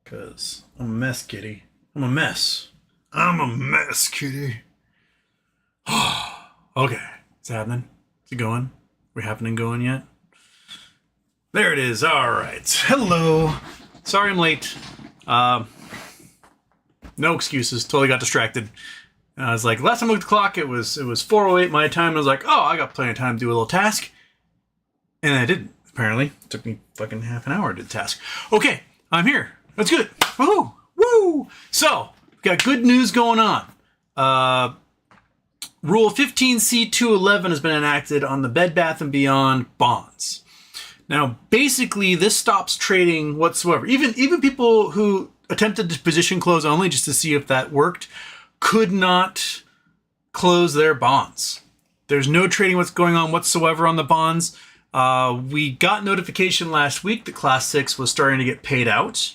Because I'm a mess, kitty. I'm a mess. I'm a mess, kitty. Okay. It's happening. Is it going? We happening going yet? There it is. All right. Hello. Sorry I'm late. No excuses. Totally got distracted. I was like, last time I looked at the clock, it was 4:08 my time. And I was like, oh, I got plenty of time to do a little task. And I didn't, apparently. It took me fucking half an hour to do the task. Okay, I'm here. That's good. Woo! Woo! So, we've got good news going on. Rule 15c2-11 has been enacted on the Bed Bath & Beyond bonds. Now, basically, this stops trading whatsoever. Even people who attempted to position close only just to see if that worked could not close their bonds. There's no trading what's going on whatsoever on the bonds. We got notification last week that Class 6 was starting to get paid out.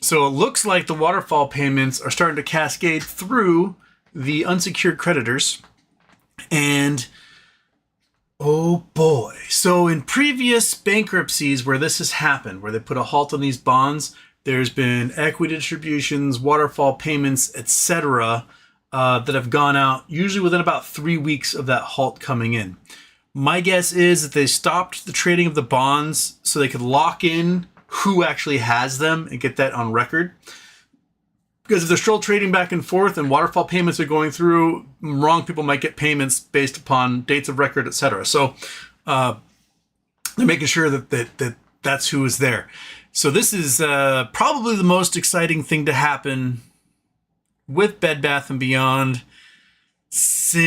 So it looks like the waterfall payments are starting to cascade through the unsecured creditors. And oh boy. So in previous bankruptcies where this has happened, where they put a halt on these bonds, there's been equity distributions, waterfall payments, etc. That have gone out usually within about 3 weeks of that halt coming in. My guess is that they stopped the trading of the bonds so they could lock in who actually has them and get that on record. Because if they're still trading back and forth and waterfall payments are going through, wrong people might get payments based upon dates of record, etc. So they're making sure that's who is there. So this is probably the most exciting thing to happen with Bed Bath & Beyond since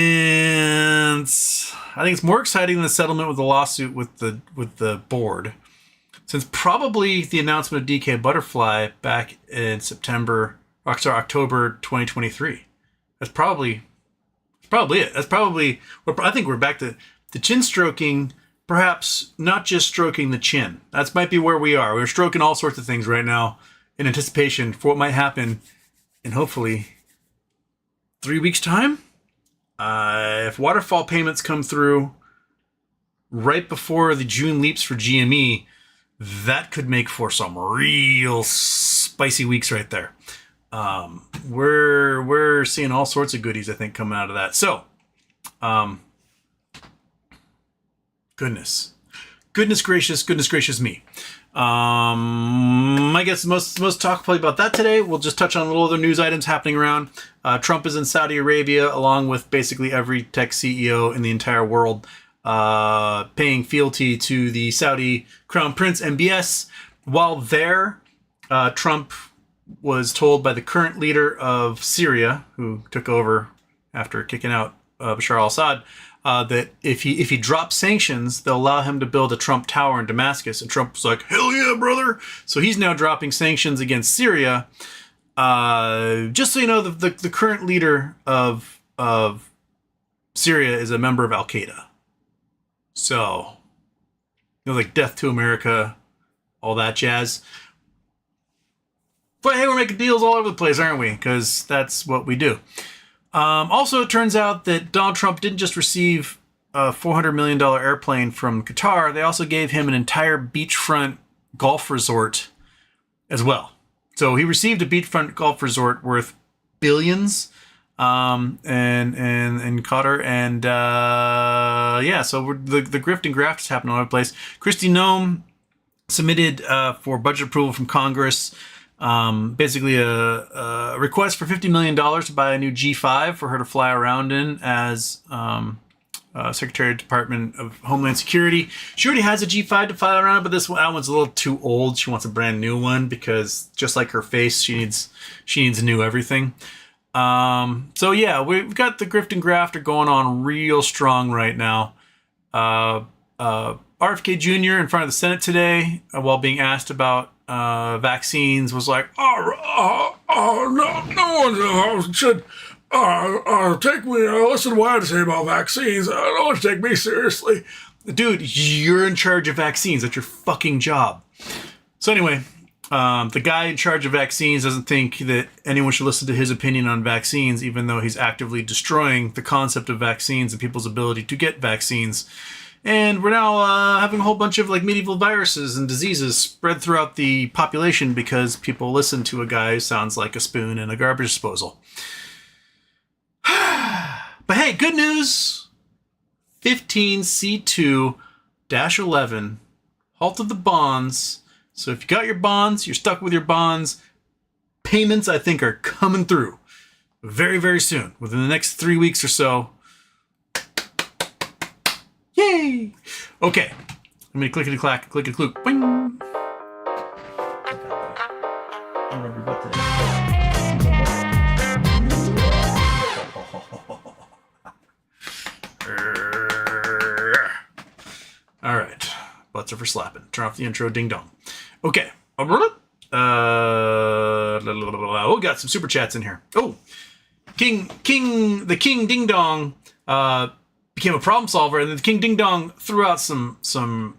I think it's more exciting than the settlement with the lawsuit with the board. Since probably the announcement of DK Butterfly back in October 2023. That's probably it. That's probably, I think we're back to the chin stroking, perhaps not just stroking the chin. That might be where we are. We're stroking all sorts of things right now in anticipation for what might happen in hopefully 3 weeks' time. If waterfall payments come through right before the June leaps for GME, that could make for some real spicy weeks right there. We're seeing all sorts of goodies, I think, coming out of that. So, goodness gracious me. I guess most talk probably about that today. We'll just touch on little other news items happening around. Trump is in Saudi Arabia, along with basically every tech CEO in the entire world, paying fealty to the Saudi Crown Prince MBS. While there, Trump was told by the current leader of Syria, who took over after kicking out Bashar al-Assad, that if he drops sanctions, they'll allow him to build a Trump Tower in Damascus. And Trump was like, hell yeah, brother. So he's now dropping sanctions against Syria. Just so you know, the current leader of Syria is a member of Al-Qaida. So, like death to America, all that jazz. But hey, we're making deals all over the place, aren't we? Because that's what we do. Also, it turns out that Donald Trump didn't just receive a $400 million airplane from Qatar. They also gave him an entire beachfront golf resort as well. So he received a beachfront golf resort worth billions in Qatar. And so the grift and graft is happening all over the place. Kristie Noem submitted for budget approval from Congress basically a request for $50 million to buy a new G5 for her to fly around in as Secretary of Department of Homeland Security. She already has a G5 to fly around, but that one's a little too old. She wants a brand new one because just like her face, she needs new everything. So yeah, we've got the grift and grafter going on real strong right now. RFK Jr. in front of the Senate today, while being asked about vaccines, was like, no one should take me, listen to what I have to say about vaccines. No one should take me seriously. Dude, you're in charge of vaccines. That's your fucking job. So anyway, the guy in charge of vaccines doesn't think that anyone should listen to his opinion on vaccines, even though he's actively destroying the concept of vaccines and people's ability to get vaccines. And we're now having a whole bunch of like medieval viruses and diseases spread throughout the population because people listen to a guy who sounds like a spoon in a garbage disposal. But hey, good news. 15c2-11 halted the bonds. So if you got your bonds, you're stuck with your bonds. Payments, I think, are coming through very, very soon. Within the next 3 weeks or so. Yay! Okay. I'm going to clickety-clack, clickety-clook. Boing! All right. Butts are for slapping. Turn off the intro. Ding dong. Okay. We got some super chats in here. Oh, the King Ding Dong became a problem solver, and then the King Ding Dong threw out some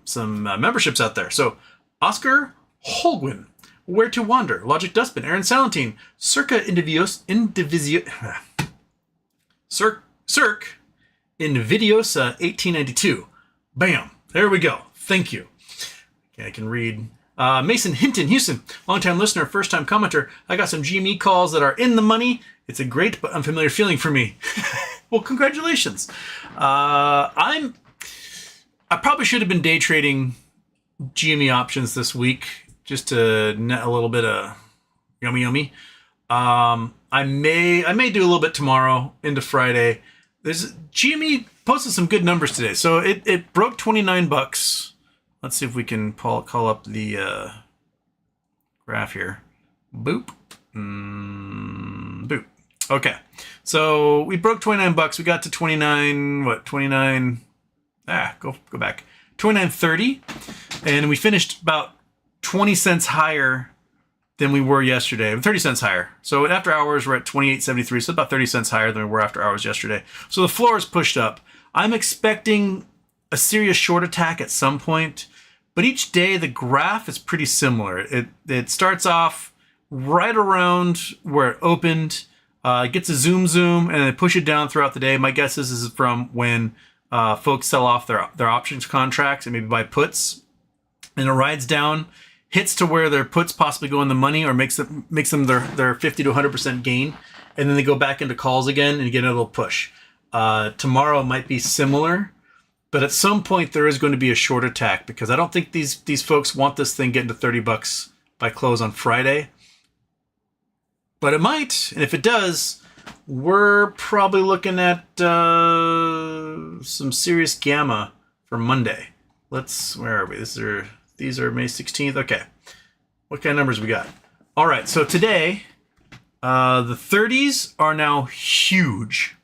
memberships out there. So Oscar Holguin, Where to Wander, Logic Dustbin, Aaron Salentine, Circa Invidiosa 1892. Bam. There we go. Thank you. Okay, I can read. Mason Hinton, Houston, longtime listener, first-time commenter. I got some GME calls that are in the money. It's a great but unfamiliar feeling for me. Well, congratulations. I probably should have been day trading GME options this week just to net a little bit of yummy. I may do a little bit tomorrow into Friday. There's GME posted some good numbers today. So it broke $29. Let's see if we can call up the graph here. Boop. Boop. Okay. So we broke $29. We got to 29, what, 29? Go back. 29.30. And we finished about 20 cents higher than we were yesterday. 30 cents higher. So after hours, we're at 28.73. So about 30 cents higher than we were after hours yesterday. So the floor is pushed up. I'm expecting a serious short attack at some point. But each day, the graph is pretty similar. It starts off right around where it opened, gets a zoom, and then push it down throughout the day. My guess is this is from when folks sell off their options contracts and maybe buy puts. And it rides down, hits to where their puts possibly go in the money or makes them their 50 to 100% gain. And then they go back into calls again and get a little push. Tomorrow might be similar. But at some point, there is going to be a short attack because I don't think these folks want this thing getting to $30 by close on Friday. But it might. And if it does, we're probably looking at some serious gamma for Monday. Where are we? These are May 16th. Okay. What kind of numbers we got? All right. So today, the 30s are now huge.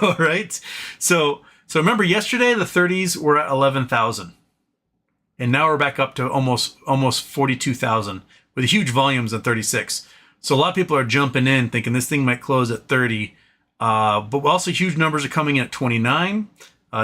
All right. So remember yesterday, the 30s were at 11,000. And now we're back up to almost 42,000 with huge volumes at 36. So a lot of people are jumping in thinking this thing might close at 30. But also huge numbers are coming in at 29,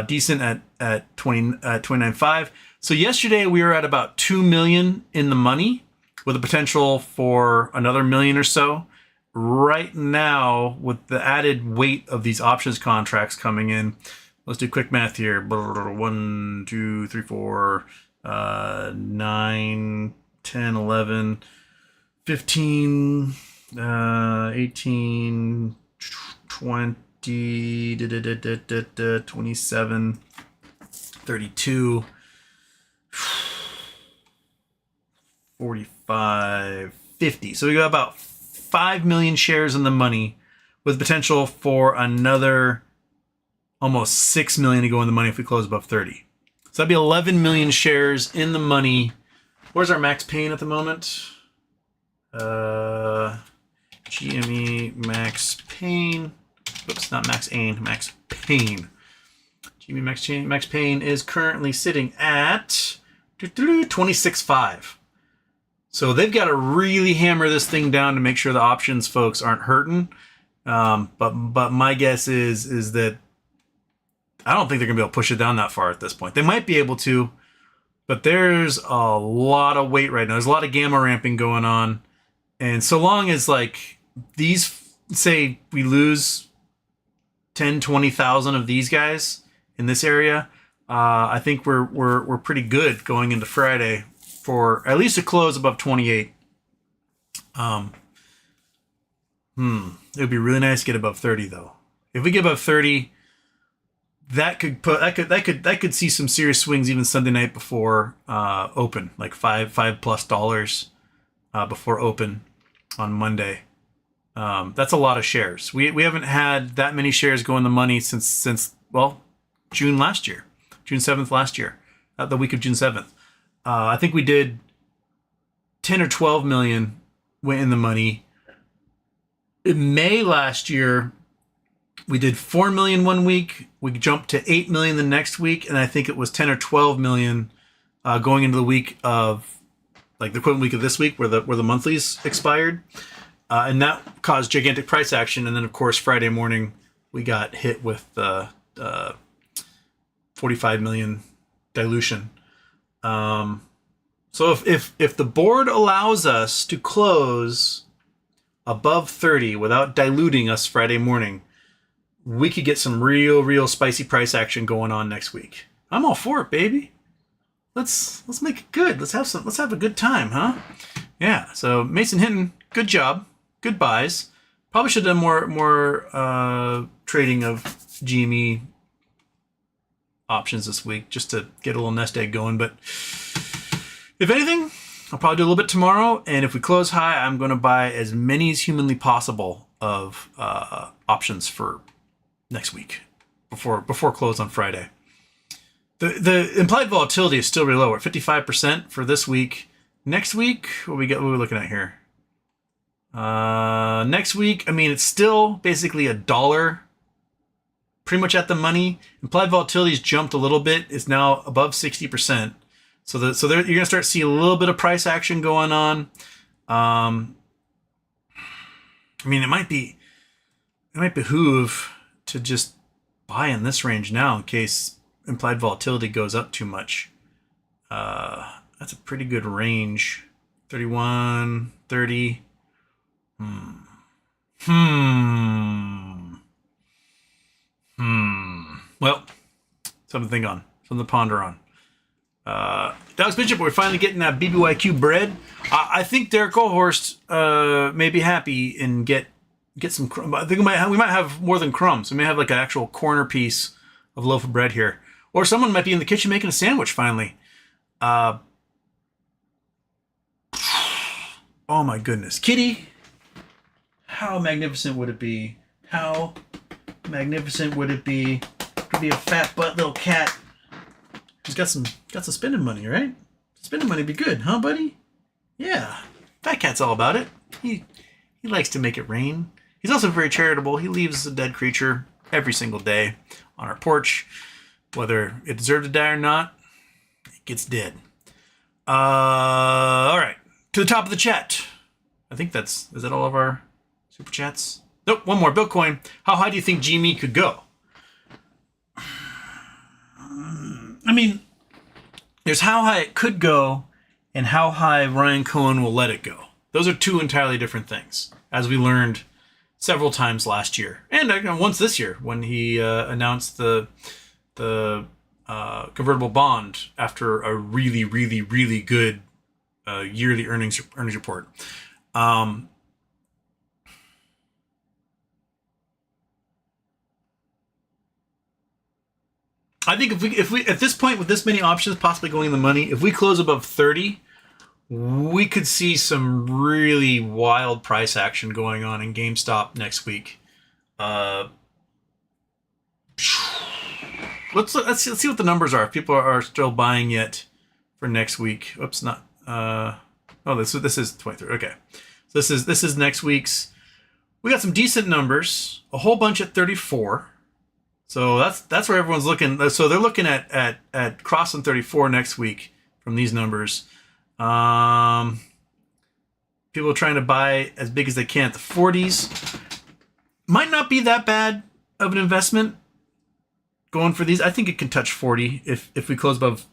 decent at 29.5. So yesterday we were at about 2 million in the money with a potential for another million or so. Right now, with the added weight of these options contracts coming in, let's do quick math here. 1, 2, 3, 4, 9, 10, 11, 15, 18, 20, 27, 32, 45, 50. So we got about 5 million shares in the money with potential for another almost 6 million to go in the money if we close above 30. So that'd be 11 million shares in the money. Where's our max pain at the moment? GME max pain. Oops, not max ain, max pain. GME max pain is currently sitting at 26.5. So they've got to really hammer this thing down to make sure the options folks aren't hurting. But my guess is that I don't think they're going to be able to push it down that far at this point. They might be able to, but there's a lot of weight right now. There's a lot of gamma ramping going on. And so long as like these, say we lose 10, 20,000 of these guys in this area. I think we're pretty good going into Friday for at least a close above 28. It would be really nice to get above 30 though. If we get above 30, that could see some serious swings even Sunday night before open, like $5+ before open on Monday. That's a lot of shares. We haven't had that many shares go in the money since June last year, June 7th last year, the week of June 7th. I think we did 10 or 12 million went in the money. In May last year, we did 4 million one week. We jumped to 8 million the next week, and I think it was 10 or 12 million going into the week of, like the equivalent week of this week, where the monthlies expired, and that caused gigantic price action. And then, of course, Friday morning we got hit with 45 million dilution. So if the board allows us to close above 30 without diluting us Friday morning, we could get some real spicy price action going on next week. I'm all for it, baby. Let's make it good. Let's have a good time, huh? Yeah. So Mason Hinton, good job, good buys. Probably should have done more trading of GME options this week just to get a little nest egg going. But if anything, I'll probably do a little bit tomorrow. And if we close high, I'm going to buy as many as humanly possible of options for next week before close on Friday. The implied volatility is still really low. We're at 55% for this week. Next week, what are we looking at here? Next week, I mean, it's still basically $1, pretty much at the money. Implied volatility's jumped a little bit. It's now above 60%. So you're gonna start to see a little bit of price action going on. I mean, it might behoove to just buy in this range now in case implied volatility goes up too much. That's a pretty good range. 31, 30. Well, something to think on, something to ponder on. Dallas Bishop, we're finally getting that BBYQ bread. I think Derek Olhorst may be happy and get some. I think we might have more than crumbs. We may have like an actual corner piece of loaf of bread here, or someone might be in the kitchen making a sandwich finally. Oh my goodness, Kitty! How magnificent would it be? How magnificent would it be to be a fat butt little cat who's got some spending money, right? Spending money would be good, huh, buddy? Yeah, fat cat's all about it. He likes to make it rain. He's also very charitable. He leaves a dead creature every single day on our porch, whether it deserved to die or not. It gets dead. All right, to the top of the chat. I think is that all of our super chats? Nope, one more. Bitcoin. How high do you think GME could go? I mean, there's how high it could go and how high Ryan Cohen will let it go. Those are two entirely different things, as we learned several times last year. And once this year when he announced the convertible bond after a really good yearly earnings report. I think if we at this point with this many options possibly going in the money, if we close above 30, we could see some really wild price action going on in GameStop next week. Let's see what the numbers are. If people are still buying yet for next week. Oops, not. This is 23. Okay, so this is next week's. We got some decent numbers. A whole bunch at 34. So that's where everyone's looking. So they're looking at crossing 34 next week from these numbers. People are trying to buy as big as they can at the 40s. Might not be that bad of an investment going for these. I think it can touch 40 if we close above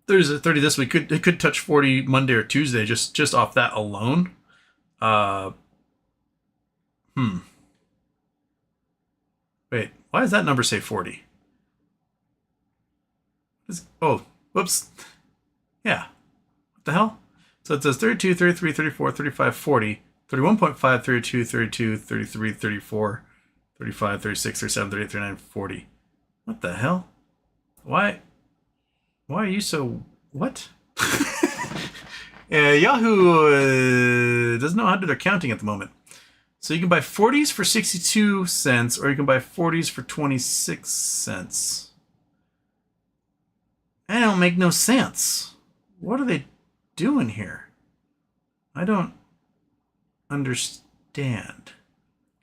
30 this week. It could touch 40 Monday or Tuesday just off that alone. Wait, why does that number say 40? Oh, whoops. Yeah. What the hell? So it says 32, 33, 34, 35, 40, 31.5, 32, 32, 33, 34, 35, 36, 37, 38, 39, 40. What the hell? Why are you so... What? Yahoo doesn't know how to do their counting at the moment. So you can buy 40s for 62 cents, or you can buy 40s for 26 cents. That don't make no sense. What are they doing here? I don't understand.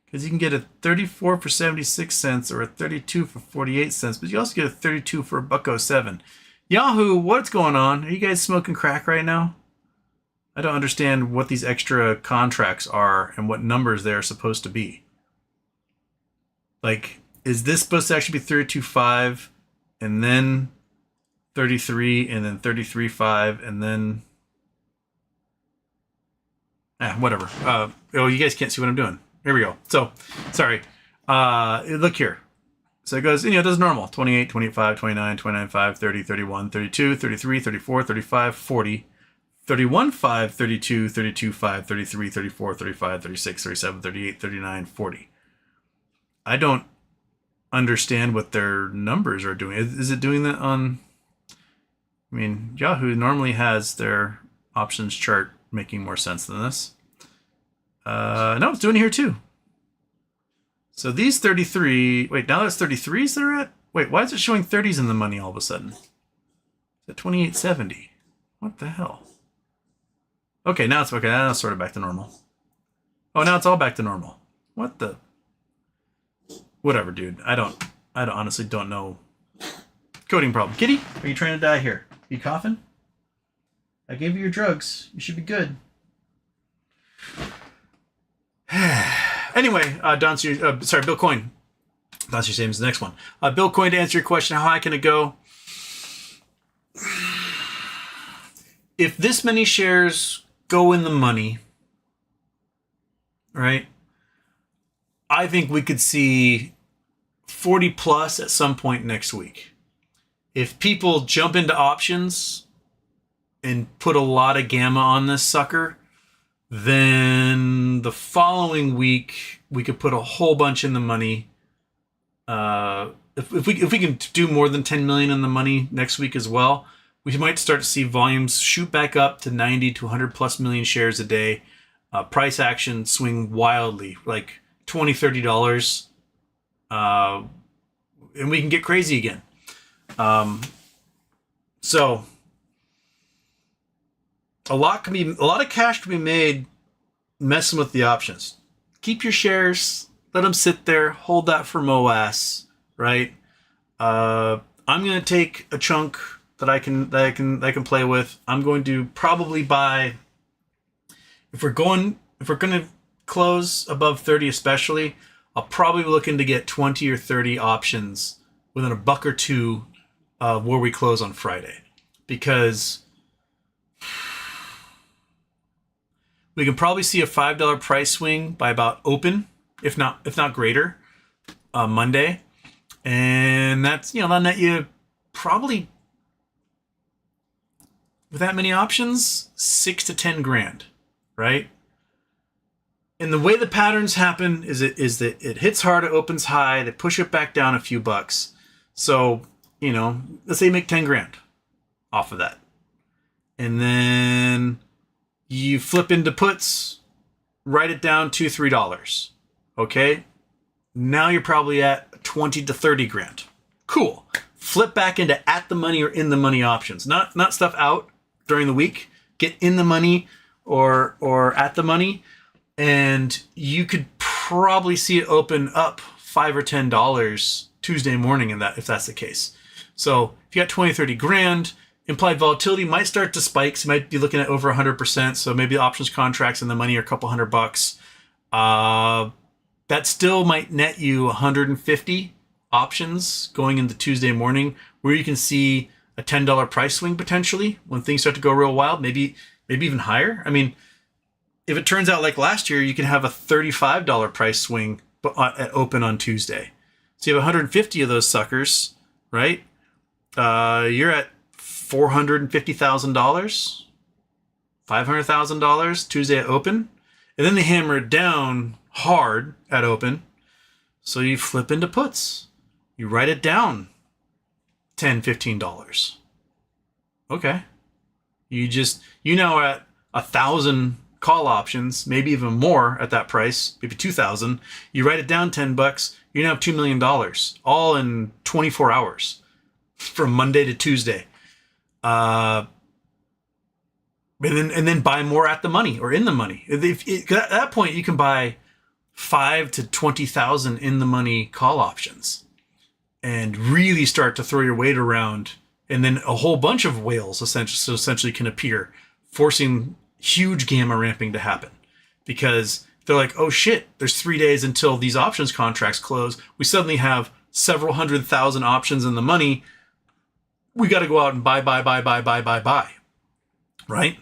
Because you can get a 34 for 76 cents or a 32 for 48 cents, but you also get a 32 for $1.07. Yahoo, what's going on? Are you guys smoking crack right now? I don't understand what these extra contracts are and what numbers they're supposed to be. Like, is this supposed to actually be 32.5 and then 33 and then 33.5 and then... whatever. Oh, you guys can't see what I'm doing. Here we go. So, sorry. Look here. So it goes, it does normal. 28, 28.5, 29, 29.5, 30, 31, 32, 33, 34, 35, 40, 31.5, 32, 32.5, 33, 34, 35, 36, 37, 38, 39, 40. I don't understand what their numbers are doing. Is it doing that on... I mean, Yahoo normally has their options chart making more sense than this. No, it's doing it here too. So these 33... Wait, now that's 33s they're at? Wait, why is it showing 30s in the money all of a sudden? It's at 28.70. What the hell? Okay, now it's okay. Now it's sort of back to normal. Oh, now it's all back to normal. What the... Whatever, dude. I honestly don't know. Coding problem. Kitty, are you trying to die here? Are you coughing? I gave you your drugs. You should be good. Anyway, Bill Coin. That's your same as the next one. Bill Coin, to answer your question, how high can it go? If this many shares go in the money, right? I think we could see 40 plus at some point next week. If people jump into options and put a lot of gamma on this sucker, then the following week we could put a whole bunch in the money. If we can do more than 10 million in the money next week as well, we might start to see volumes shoot back up to 90 to 100 plus million shares a day. Price action swing wildly, like $20, $30, and we can get crazy again. So a lot of cash can be made messing with the options. Keep your shares, let them sit there, hold that for MOAS, right? I'm gonna take a chunk that I can play with. I'm going to probably buy, if we're gonna close above 30 especially, I'll probably be looking to get 20 or 30 options within a buck or two where we close on Friday, because we can probably see a $5 price swing by about open, if not greater, Monday, and that's that'll net you probably, with that many options, 6 to 10 grand, right? And the way the patterns happen is that it hits hard, it opens high, they push it back down a few bucks. So, let's say you make 10 grand off of that. And then you flip into puts, write it down to $3. Okay? Now you're probably at 20 to 30 grand. Cool. Flip back into at the money or in the money options. Not stuff out during the week. Get in the money or at the money, and you could probably see it open up $5 or $10 Tuesday morning if that's the case. So if you got 20, 30 grand, implied volatility might start to spike. So you might be looking at over 100%. So maybe the options contracts and the money are a couple $100. That still might net you 150 options going into Tuesday morning, where you can see a $10 price swing potentially when things start to go real wild, maybe even higher. I mean, if it turns out like last year, you can have a $35 price swing at open on Tuesday. So you have 150 of those suckers, right? You're at $450,000, $500,000 Tuesday at open. And then they hammer it down hard at open. So you flip into puts. You write it down $10, $15. Okay. You now are at 1,000 call options, maybe even more at that price, maybe 2,000. You write it down $10, you now have $2 million, all in 24 hours from Monday to Tuesday. And then buy more at the money or in the money. At that point, you can buy 5 to 20,000 in the money call options and really start to throw your weight around. And then a whole bunch of whales essentially can appear, forcing huge gamma ramping to happen, because they're like, oh shit, there's 3 days until these options contracts close. We suddenly have several 100,000 options in the money. We got to go out and buy. Right?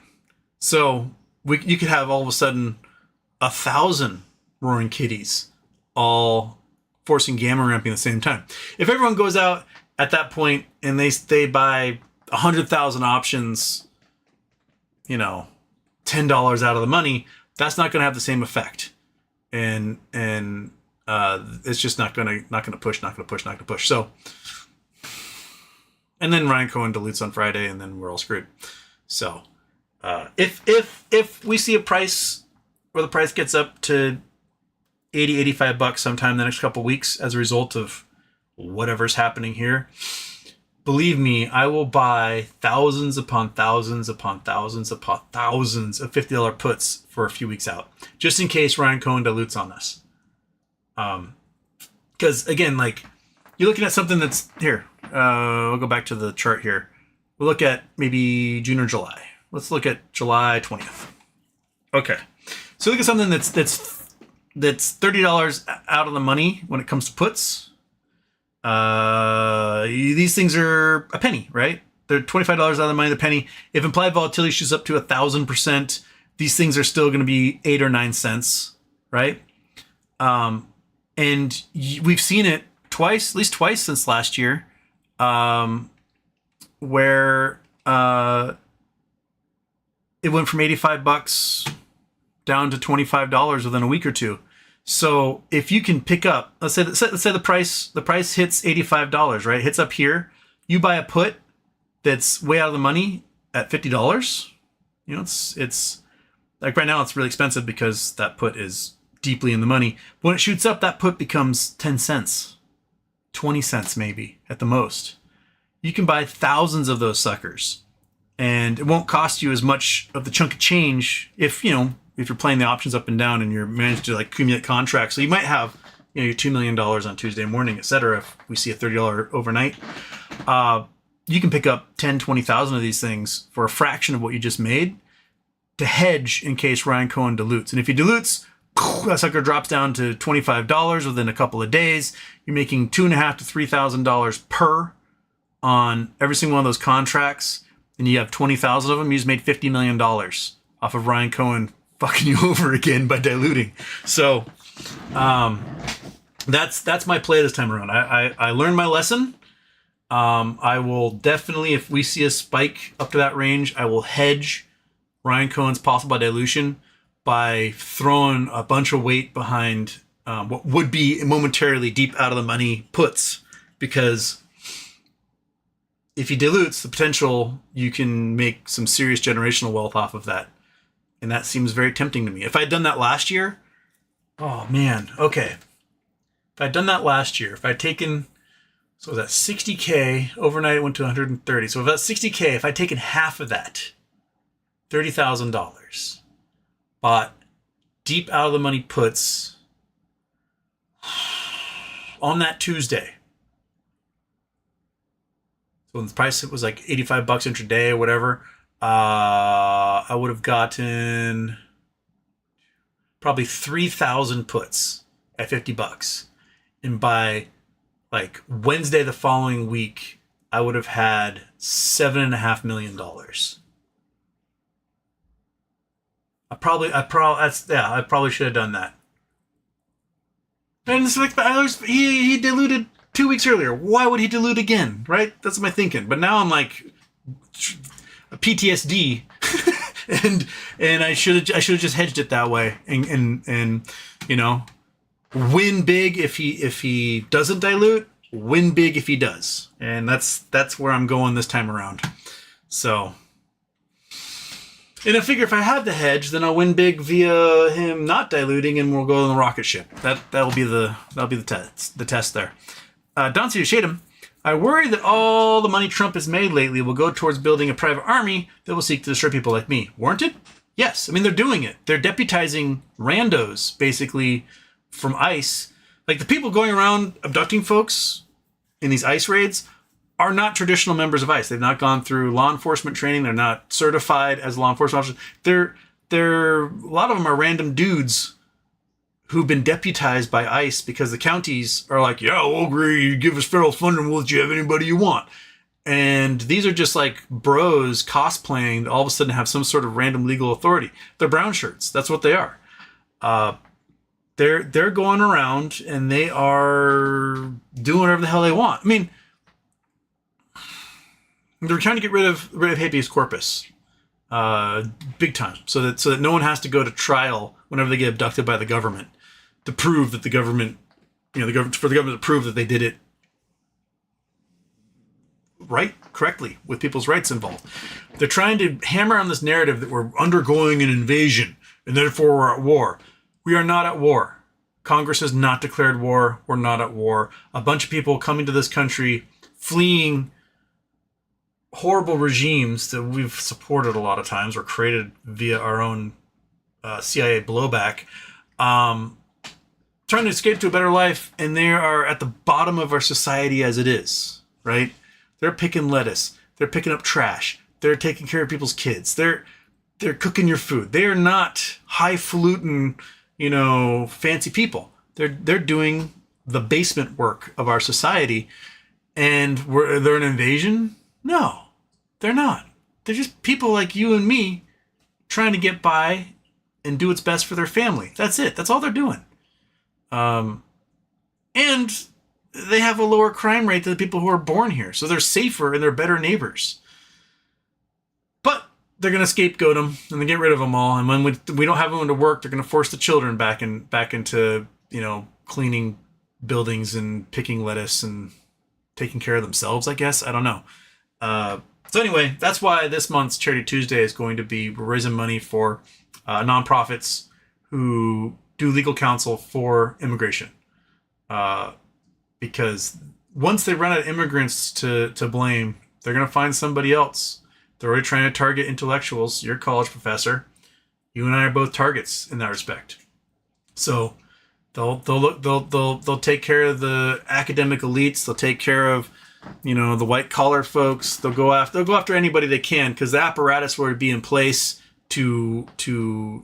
So you could have all of a sudden 1,000 roaring kitties all forcing gamma ramping at the same time. If everyone goes out at that point and they buy 100,000 options, $10 out of the money, that's not going to have the same effect. And it's just not going to push. So, and then Ryan Cohen dilutes on Friday, and then we're all screwed. So, if we see a price where the price gets up to $80, $85 sometime in the next couple of weeks as a result of whatever's happening here, believe me, I will buy thousands upon thousands upon thousands upon thousands of $50 puts for a few weeks out, just in case Ryan Cohen dilutes on us. Because again, like, you're looking at something that's here. I'll go back to the chart here. We'll look at maybe June or July. Let's look at July 20th. Okay, so look at something that's $30 out of the money when it comes to puts. These things are a penny, right? They're $25 out of the money, the penny. If implied volatility shoots up to 1,000%, these things are still going to be 8 or 9 cents, right? And we've seen it twice, at least twice since last year, where it went from $85 down to $25 within a week or two. So if you can pick up, let's say the price hits $85, right? Hits up here. You buy a put that's way out of the money at $50. It's like right now it's really expensive because that put is deeply in the money. When it shoots up, that put becomes 10 cents, 20 cents maybe at the most. You can buy thousands of those suckers, and it won't cost you as much of the chunk of change if you're playing the options up and down and you're managed to accumulate contracts. So you might have your $2 million on Tuesday morning, etc. If we see a $30 overnight, you can pick up 10, 20,000 of these things for a fraction of what you just made to hedge in case Ryan Cohen dilutes. And if he dilutes, that sucker drops down to $25 within a couple of days. You're making $2,500 to $3,000 per on every single one of those contracts, and you have 20,000 of them. You just made $50 million off of Ryan Cohen fucking you over again by diluting. So that's my play this time around. I learned my lesson. I will definitely, if we see a spike up to that range, I will hedge Ryan Cohen's possible dilution by throwing a bunch of weight behind what would be momentarily deep out of the money puts, because if he dilutes, the potential you can make some serious generational wealth off of that. And that seems very tempting to me. If I'd done that last year, oh man, okay. If I'd done that last year, if I'd taken, so was that 60K, overnight it went to 130. So if that's 60K, if I'd taken half of that, $30,000, bought deep out of the money puts on that Tuesday. So when the price was like $85 intraday or whatever, I would have gotten probably 3,000 puts at $50. And by Wednesday the following week, I would have had $7.5 million. I probably should have done that. And it's he diluted 2 weeks earlier. Why would he dilute again? Right? That's my thinking. But now I'm like PTSD, and I should have just hedged it that way, and you know, win big if he doesn't dilute, win big if he does, and that's where I'm going this time around. So, and I figure if I have the hedge, then I'll win big via him not diluting, and we'll go on the rocket ship. That'll be the test there. Don C. Shadem, I worry that all the money Trump has made lately will go towards building a private army that will seek to destroy people like me. Warranted? Yes. I mean, they're doing it. They're deputizing randos, basically, from ICE. Like, the people going around abducting folks in these ICE raids are not traditional members of ICE. They've not gone through law enforcement training. They're not certified as law enforcement officers. They're a lot of them are random dudes who've been deputized by ICE because the counties are like, yeah, we'll agree, you give us federal funding, we'll let you have anybody you want. And these are just like bros cosplaying that all of a sudden have some sort of random legal authority. They're brown shirts. That's what they are. They're going around and they are doing whatever the hell they want. I mean, they're trying to get rid of habeas corpus, big time, so that no one has to go to trial whenever they get abducted by the government, to prove that the government, for the government to prove that they did it correctly, with people's rights involved. They're trying to hammer on this narrative that we're undergoing an invasion and therefore we're at war. We are not at war. Congress has not declared war. We're not at war. A bunch of people coming to this country, fleeing horrible regimes that we've supported a lot of times or created via our own CIA blowback, trying to escape to a better life, and they are at the bottom of our society as it is, right? They're picking lettuce. They're picking up trash. They're taking care of people's kids. They're cooking your food. They are not highfalutin, fancy people. They're doing the basement work of our society, and they're an invasion? No, they're not. They're just people like you and me trying to get by and do what's best for their family. That's it. That's all they're doing. And they have a lower crime rate than the people who are born here. So they're safer and they're better neighbors. But they're going to scapegoat them and they get rid of them all. And when we don't have anyone to work, they're going to force the children back into, cleaning buildings and picking lettuce and taking care of themselves, I guess. I don't know. So anyway, that's why this month's Charity Tuesday is going to be raising money for nonprofits who do legal counsel for immigration. Because once they run out of immigrants to blame, they're going to find somebody else. They're already trying to target intellectuals. You're a college professor. You and I are both targets in that respect. So they'll take care of the academic elites. They'll take care of the white collar folks. They'll go after anybody they can, because the apparatus will be in place to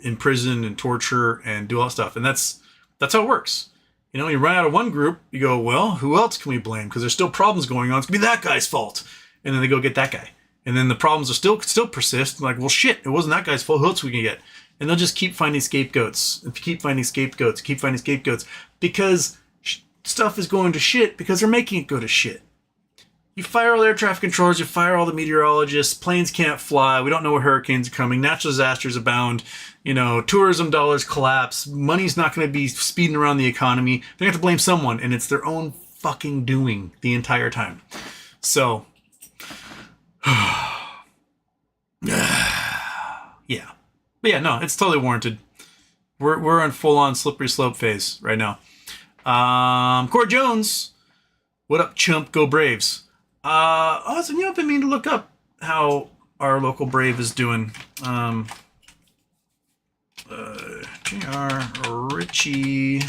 imprison and torture and do all that stuff. And that's how it works. You run out of one group, you go, well, who else can we blame? Because there's still problems going on. It's gonna be that guy's fault. And then they go get that guy. And then the problems are still persist. Like, well, shit, it wasn't that guy's fault. Who else we can get? And they'll just keep finding scapegoats. Keep finding scapegoats. Because stuff is going to shit because they're making it go to shit. You fire all the air traffic controllers, you fire all the meteorologists, planes can't fly, we don't know where hurricanes are coming, natural disasters abound, tourism dollars collapse, money's not going to be speeding around the economy. They have to blame someone, and it's their own fucking doing the entire time. So, yeah. But yeah, no, it's totally warranted. We're on full-on slippery slope phase right now. Corey Jones, what up, chump? Go Braves. So I've been meaning to look up how our local Brave is doing. J.R. Richie,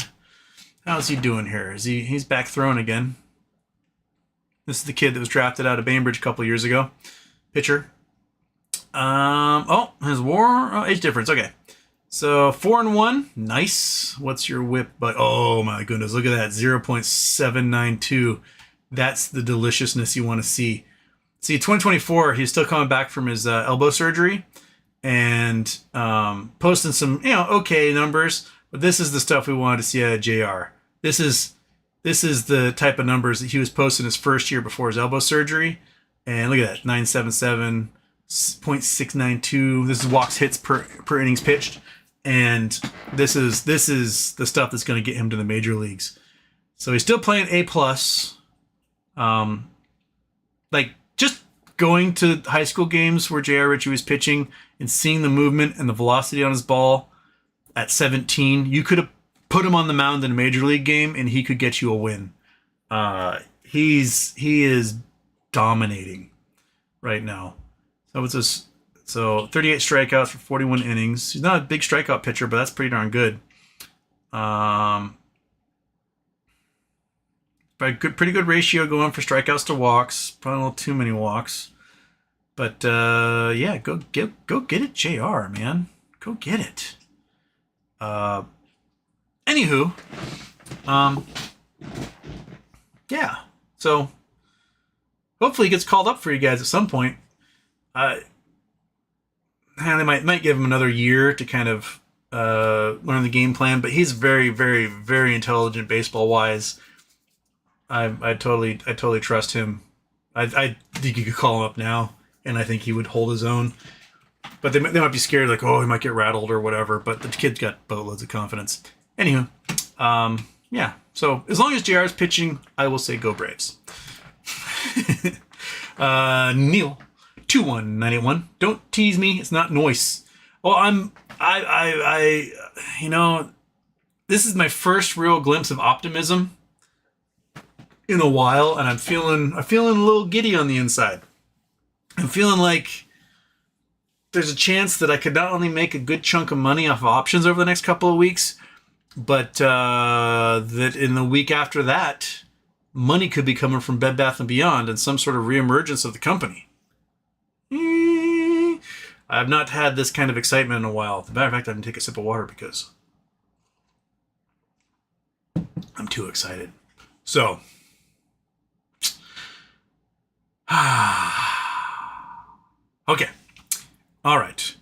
how's he doing here? He's back throwing again? This is the kid that was drafted out of Bainbridge a couple years ago. Pitcher. His WAR age difference. Okay, so 4-1, nice. What's your whip? But oh my goodness, look at that, 0.792. That's the deliciousness you want to see. See, 2024, he's still coming back from his elbow surgery and posting some, okay numbers. But this is the stuff we wanted to see out of JR. This is This is the type of numbers that he was posting his first year before his elbow surgery. And look at that, 977, 0.692. This is walks hits per innings pitched. And this is the stuff that's going to get him to the major leagues. So he's still playing A+. Like, just going to high school games where J.R. Ritchie was pitching and seeing the movement and the velocity on his ball at 17, you could have put him on the mound in a major league game and he could get you a win. He is dominating right now. So what's this? So 38 strikeouts for 41 innings. He's not a big strikeout pitcher, but that's pretty darn good. Pretty good ratio going for strikeouts to walks. Probably a little too many walks. But yeah, go get it, JR, man. Go get it. Anywho, yeah. So hopefully he gets called up for you guys at some point. They might give him another year to kind of learn the game plan, but he's very, very, very intelligent baseball wise. I totally trust him. I think you could call him up now, and I think he would hold his own. But they might be scared, like, oh, he might get rattled or whatever. But the kid's got boatloads of confidence. Anywho, yeah. So as long as JR is pitching, I will say go Braves. Neil, 21981. Don't tease me. It's not noise. Well, you know, this is my first real glimpse of optimism in a while, and I'm feeling a little giddy on the inside. I'm feeling like there's a chance that I could not only make a good chunk of money off of options over the next couple of weeks, but that in the week after that, money could be coming from Bed Bath & Beyond and some sort of reemergence of the company. I have not had this kind of excitement in a while. As a matter of fact, I didn't take a sip of water because I'm too excited. So, okay. All right.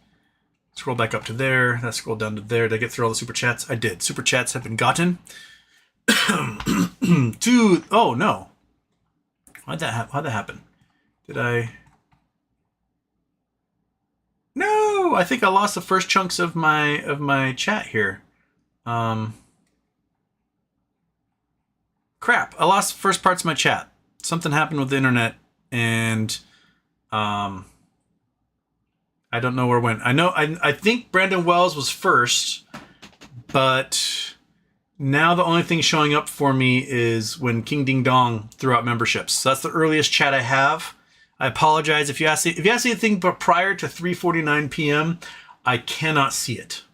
Scroll back up to there. That scroll down to there. Did I get through all the super chats? I did. Super chats have been gotten. Oh no. How'd that happen? Did I? No, I think I lost the first chunks of my chat here. Crap. I lost the first parts of my chat. Something happened with the internet, and I don't know where it went. I think Brandon Wells was first, but now the only thing showing up for me is when King Ding Dong threw out memberships. So that's the earliest chat I have. I apologize if you ask anything but prior to 3:49 p.m. I cannot see it.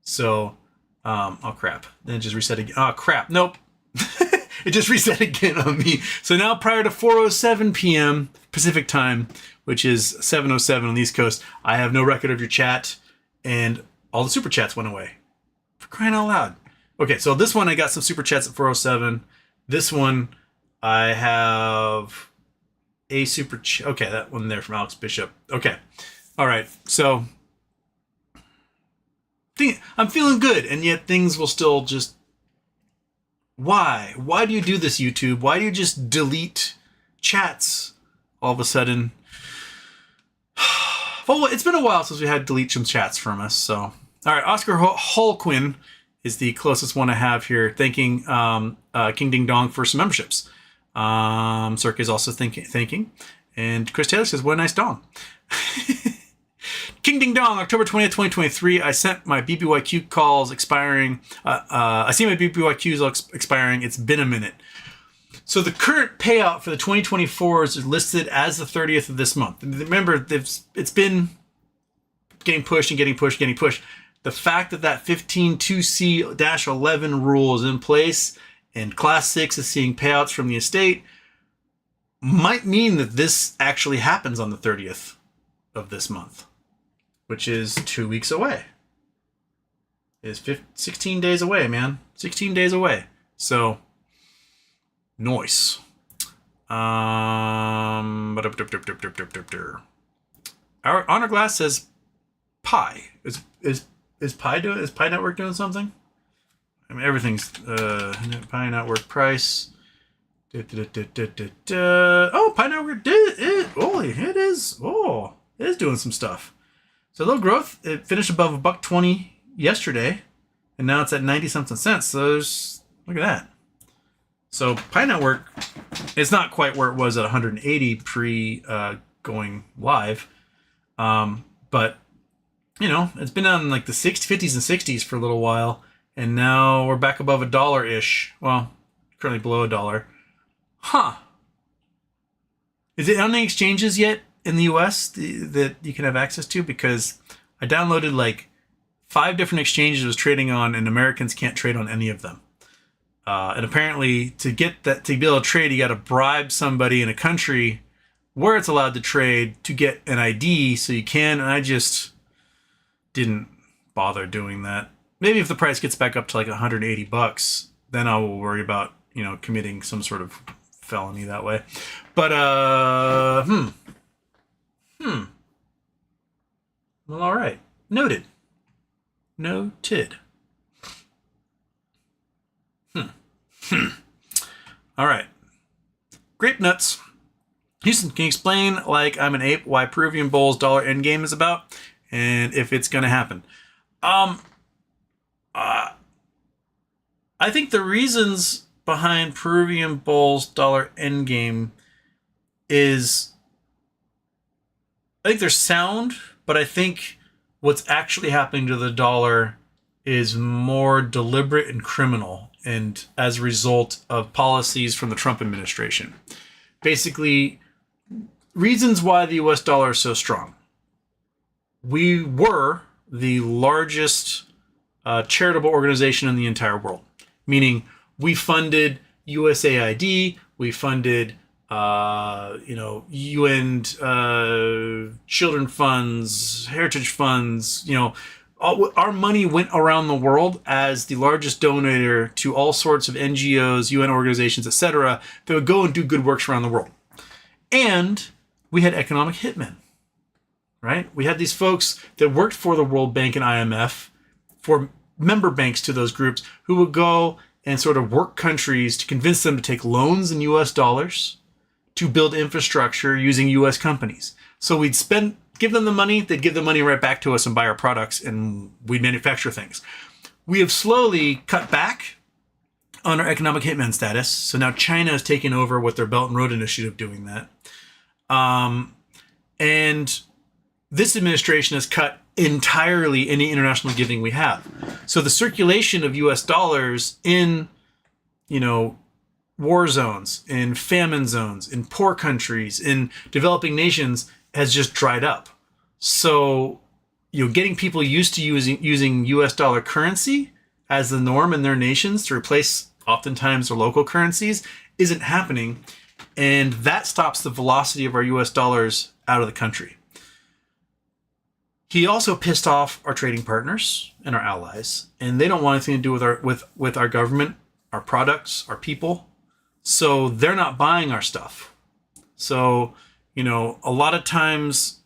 So, oh crap! Then it just reset again. Oh crap! Nope. It just reset again on me. So now prior to 4:07 p.m. Pacific time, which is 7:07 on the East Coast, I have no record of your chat, and all the super chats went away. For crying out loud. Okay, so this one I got some super chats at 4:07. This one I have a super chat. Okay, that one there from Alex Bishop. Okay, all right. So I'm feeling good, and yet things will still just. Why? Why do you do this, YouTube? Why do you just delete chats all of a sudden? Well, it's been a while since we had delete some chats from us. So, all right, Oscar Holquin is the closest one I have here. Thanking King Ding Dong for some memberships. Cirque is also thanking. And Chris Taylor says, what a nice dong. King Ding Dong, October 20th, 2023. I sent my BBYQ calls expiring. I see my BBYQs expiring. It's been a minute. So the current payout for the 2024s is listed as the 30th of this month. And remember, it's been getting pushed and getting pushed, getting pushed. The fact that 15c2-11 rule is in place and Class 6 is seeing payouts from the estate might mean that this actually happens on the 30th of this month, which is 2 weeks away. It is 16 days away, man. 16 days away. So, nice. Our Honor Glass says Pi. Is Pi Network doing something? I mean, everything's Pi network price. Oh, Pi network did it. Holy, it is. Oh, it is doing some stuff. So low growth. It finished above $1.20 yesterday, and now it's at 90 something cents. So there's, look at that. So Pi network, it's not quite where it was at 180 pre going live, but you know, it's been on like the 50s and 60s for a little while, and now we're back above $1-ish. Well, currently below $1. Huh. Is it on the exchanges yet in the US that you can have access to? Because I downloaded like 5 different exchanges it was trading on, and Americans can't trade on any of them. And apparently to get that, to be able to trade, you got to bribe somebody in a country where it's allowed to trade to get an ID so you can. And I just didn't bother doing that. Maybe if the price gets back up to like $180, then I will worry about, you know, committing some sort of felony that way. But well, all right. Noted. All right. Grape nuts. Houston, can you explain, like I'm an ape, why Peruvian Bull's dollar endgame is about, and if it's going to happen? I think the reasons behind Peruvian Bull's dollar endgame is, I think they're sound, but I think what's actually happening to the dollar is more deliberate and criminal, and as a result of policies from the Trump administration. Basically, reasons why the US dollar is so strong. We were the largest charitable organization in the entire world, meaning we funded USAID, we funded UN children funds, heritage funds, our money went around the world as the largest donor to all sorts of NGOs, UN organizations, etc., that would go and do good works around the world. And we had economic hitmen, right? We had these folks that worked for the World Bank and IMF, for member banks to those groups, who would go and sort of work countries to convince them to take loans in US dollars to build infrastructure using US companies. So we'd give them the money, they'd give the money right back to us and buy our products, and we'd manufacture things. We have slowly cut back on our economic hitman status. So now China has taken over with their Belt and Road Initiative doing that. And this administration has cut entirely any international giving we have. So the circulation of US dollars in, war zones, in famine zones, in poor countries, in developing nations has just dried up. So, getting people used to using US dollar currency as the norm in their nations to replace oftentimes their local currencies isn't happening. And that stops the velocity of our US dollars out of the country. He also pissed off our trading partners and our allies, and they don't want anything to do with our government, our products, our people. So they're not buying our stuff. So, a lot of times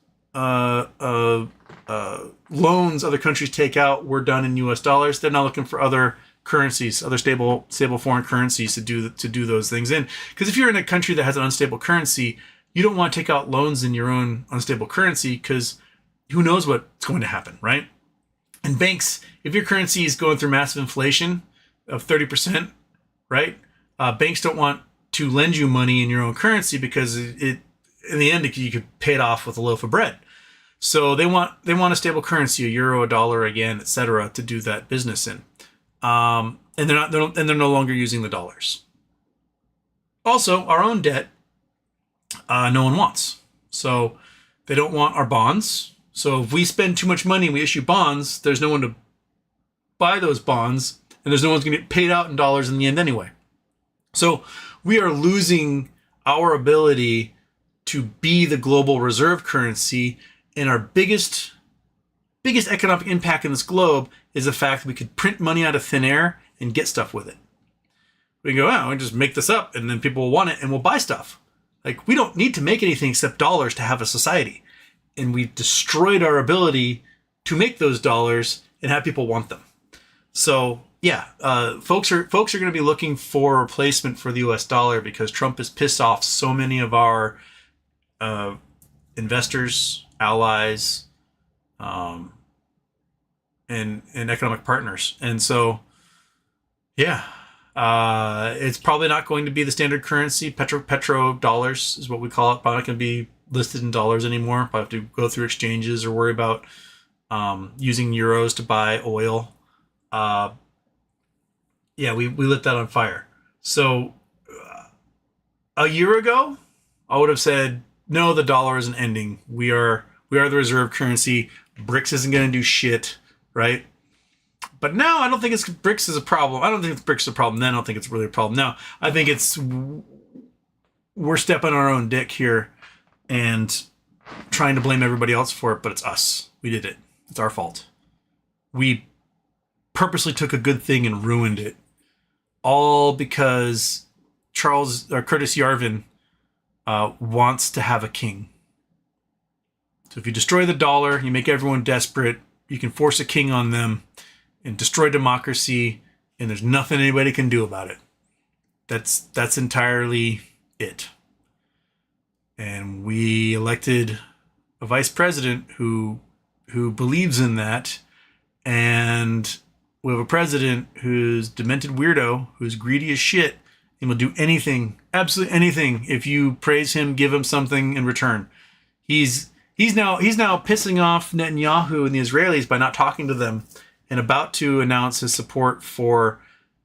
loans other countries take out were done in US dollars. They're not looking for other currencies, other stable foreign currencies to do those things in. Because if you're in a country that has an unstable currency, you don't want to take out loans in your own unstable currency, because who knows what's going to happen, right? And banks, if your currency is going through massive inflation of 30%, right? Banks don't want to lend you money in your own currency, because in the end, you could pay it off with a loaf of bread. So they want a stable currency, a euro, a dollar, again, etc., to do that business in. And they're no longer using the dollars. Also, our own debt, no one wants. So they don't want our bonds. So if we spend too much money and we issue bonds, there's no one to buy those bonds, and there's no one's going to get paid out in dollars in the end anyway. So we are losing our ability to be the global reserve currency, and our biggest economic impact in this globe is the fact that we could print money out of thin air and get stuff with it. We can go, we just make this up, and then people will want it and we'll buy stuff. Like, we don't need to make anything except dollars to have a society. And we've destroyed our ability to make those dollars and have people want them. So yeah, folks are going to be looking for a replacement for the U.S. dollar because Trump has pissed off so many of our investors, allies, um, and economic partners, and so yeah, it's probably not going to be the standard currency. Petro dollars is what we call it. Probably not going to be listed in dollars anymore. Probably have to go through exchanges or worry about using euros to buy oil. Yeah, we lit that on fire. So a year ago, I would have said, no, the dollar isn't ending. We are the reserve currency. BRICS isn't going to do shit, right? But now I don't think it's BRICS is a problem. I don't think it's BRICS is a problem then. I don't think it's really a problem now. I think we're stepping on our own dick here and trying to blame everybody else for it, but it's us. We did it. It's our fault. We purposely took a good thing and ruined it. All because Curtis Yarvin wants to have a king. So if you destroy the dollar, you make everyone desperate, you can force a king on them and destroy democracy, and there's nothing anybody can do about it. That's entirely it. And we elected a vice president who believes in that, and we have a president who's demented weirdo, who's greedy as shit, and will do anything, absolutely anything, if you praise him, give him something in return. He's now pissing off Netanyahu and the Israelis by not talking to them, and about to announce his support for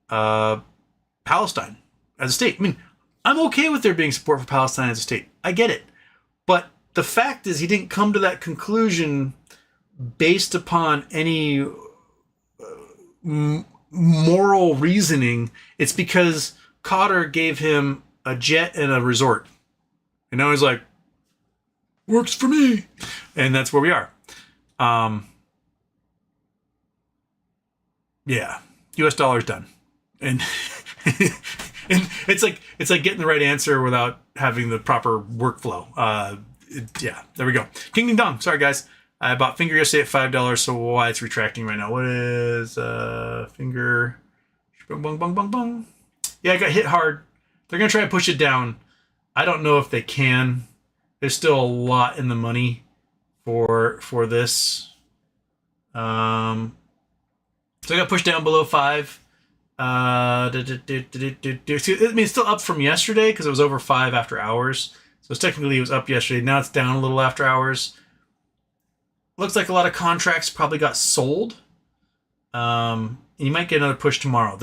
Palestine as a state. I mean, I'm okay with there being support for Palestine as a state. I get it. But the fact is he didn't come to that conclusion based upon any moral reasoning. It's because Qatar gave him a jet and a resort. And now he's like, works for me. And that's where we are. Yeah, U.S. dollar's done, and and it's like getting the right answer without having the proper workflow. Yeah, there we go. King Ding Dong. Sorry guys, I bought Finger yesterday at $5, so why it's retracting right now? What is Finger? Bung bung bung bung bung. Yeah, I got hit hard. They're gonna try to push it down. I don't know if they can. There's still a lot in the money for this. So I got pushed down below 5. I mean, it's still up from yesterday because it was over 5 after hours. So technically it was up yesterday. Now it's down a little after hours. Looks like a lot of contracts probably got sold. And you might get another push tomorrow.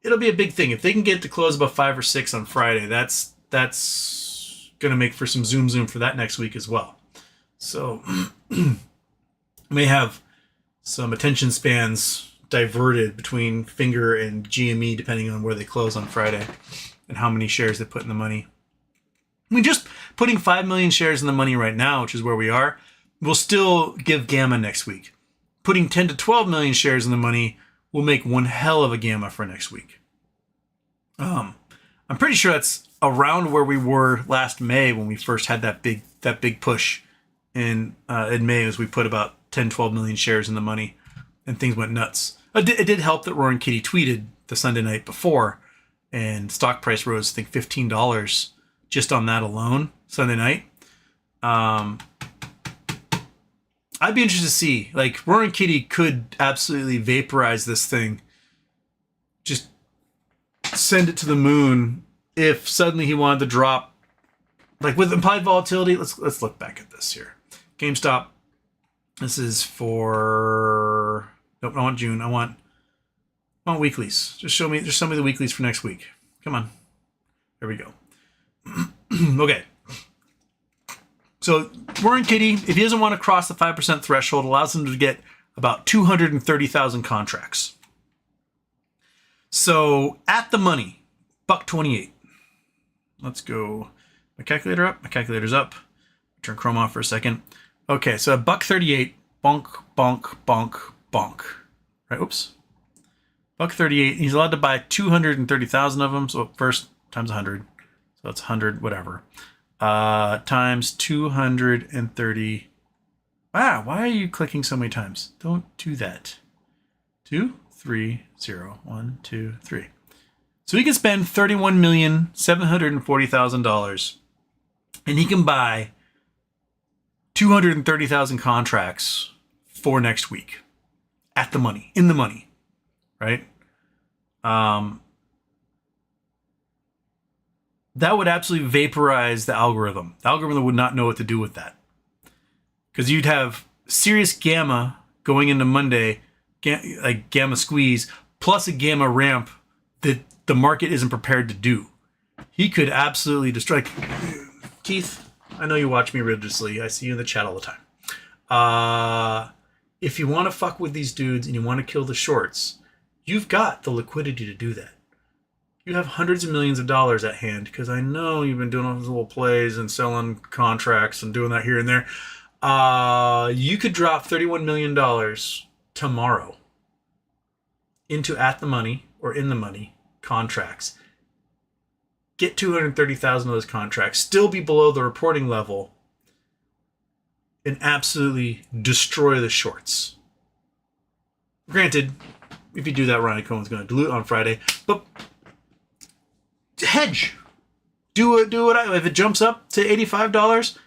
It'll be a big thing. If they can get to close above 5 or 6 on Friday, that's going to make for some zoom for that next week as well. So may have some attention spans diverted between Finger and GME depending on where they close on Friday and how many shares they put in the money. I mean, just putting 5 million shares in the money right now, which is where we are, will still give gamma next week. Putting 10 to 12 million shares in the money will make one hell of a gamma for next week. I'm pretty sure that's around where we were last May when we first had that big push in May, as we put about 10, 12 million shares in the money, and things went nuts. It did help that Roaring Kitty tweeted the Sunday night before, and stock price rose, I think, $15 just on that alone Sunday night. I'd be interested to see. Like, Roaring Kitty could absolutely vaporize this thing, just send it to the moon if suddenly he wanted to drop. Like, with implied volatility, let's look back at this here. GameStop. This is for... Nope, I want June. I want weeklies. Just show me the weeklies for next week. Come on. There we go. Okay. So, Roaring Kitty, if he doesn't want to cross the 5% threshold, allows him to get about 230,000 contracts. So, at the money, $1.28. Let's go. My calculator up. My calculator's up. Turn Chrome off for a second. Okay, so $1.38, bonk, bonk, bonk, bonk. Right, oops. $1.38. He's allowed to buy 230,000 of them. So first times 100. So that's 100, whatever. Times 230. Wow, why are you clicking so many times? Don't do that. 2, 3, 0, 1, 2, 3. So he can spend $31,740,000 and he can buy 230,000 contracts for next week at the money, in the money, right? That would absolutely vaporize the algorithm. The algorithm would not know what to do with that. Because you'd have serious gamma going into Monday, like gamma squeeze, plus a gamma ramp that the market isn't prepared to do. He could absolutely destroy. Keith, I know you watch me religiously. I see you in the chat all the time. If you want to fuck with these dudes and you want to kill the shorts, you've got the liquidity to do that. You have hundreds of millions of dollars at hand, because I know you've been doing all those little plays and selling contracts and doing that here and there. You could drop $31 million tomorrow into at the money or in the money contracts. Get 230,000 of those contracts, still be below the reporting level, and absolutely destroy the shorts. Granted, if you do that, Ryan Cohen's going to dilute on Friday, but hedge. If it jumps up to $85,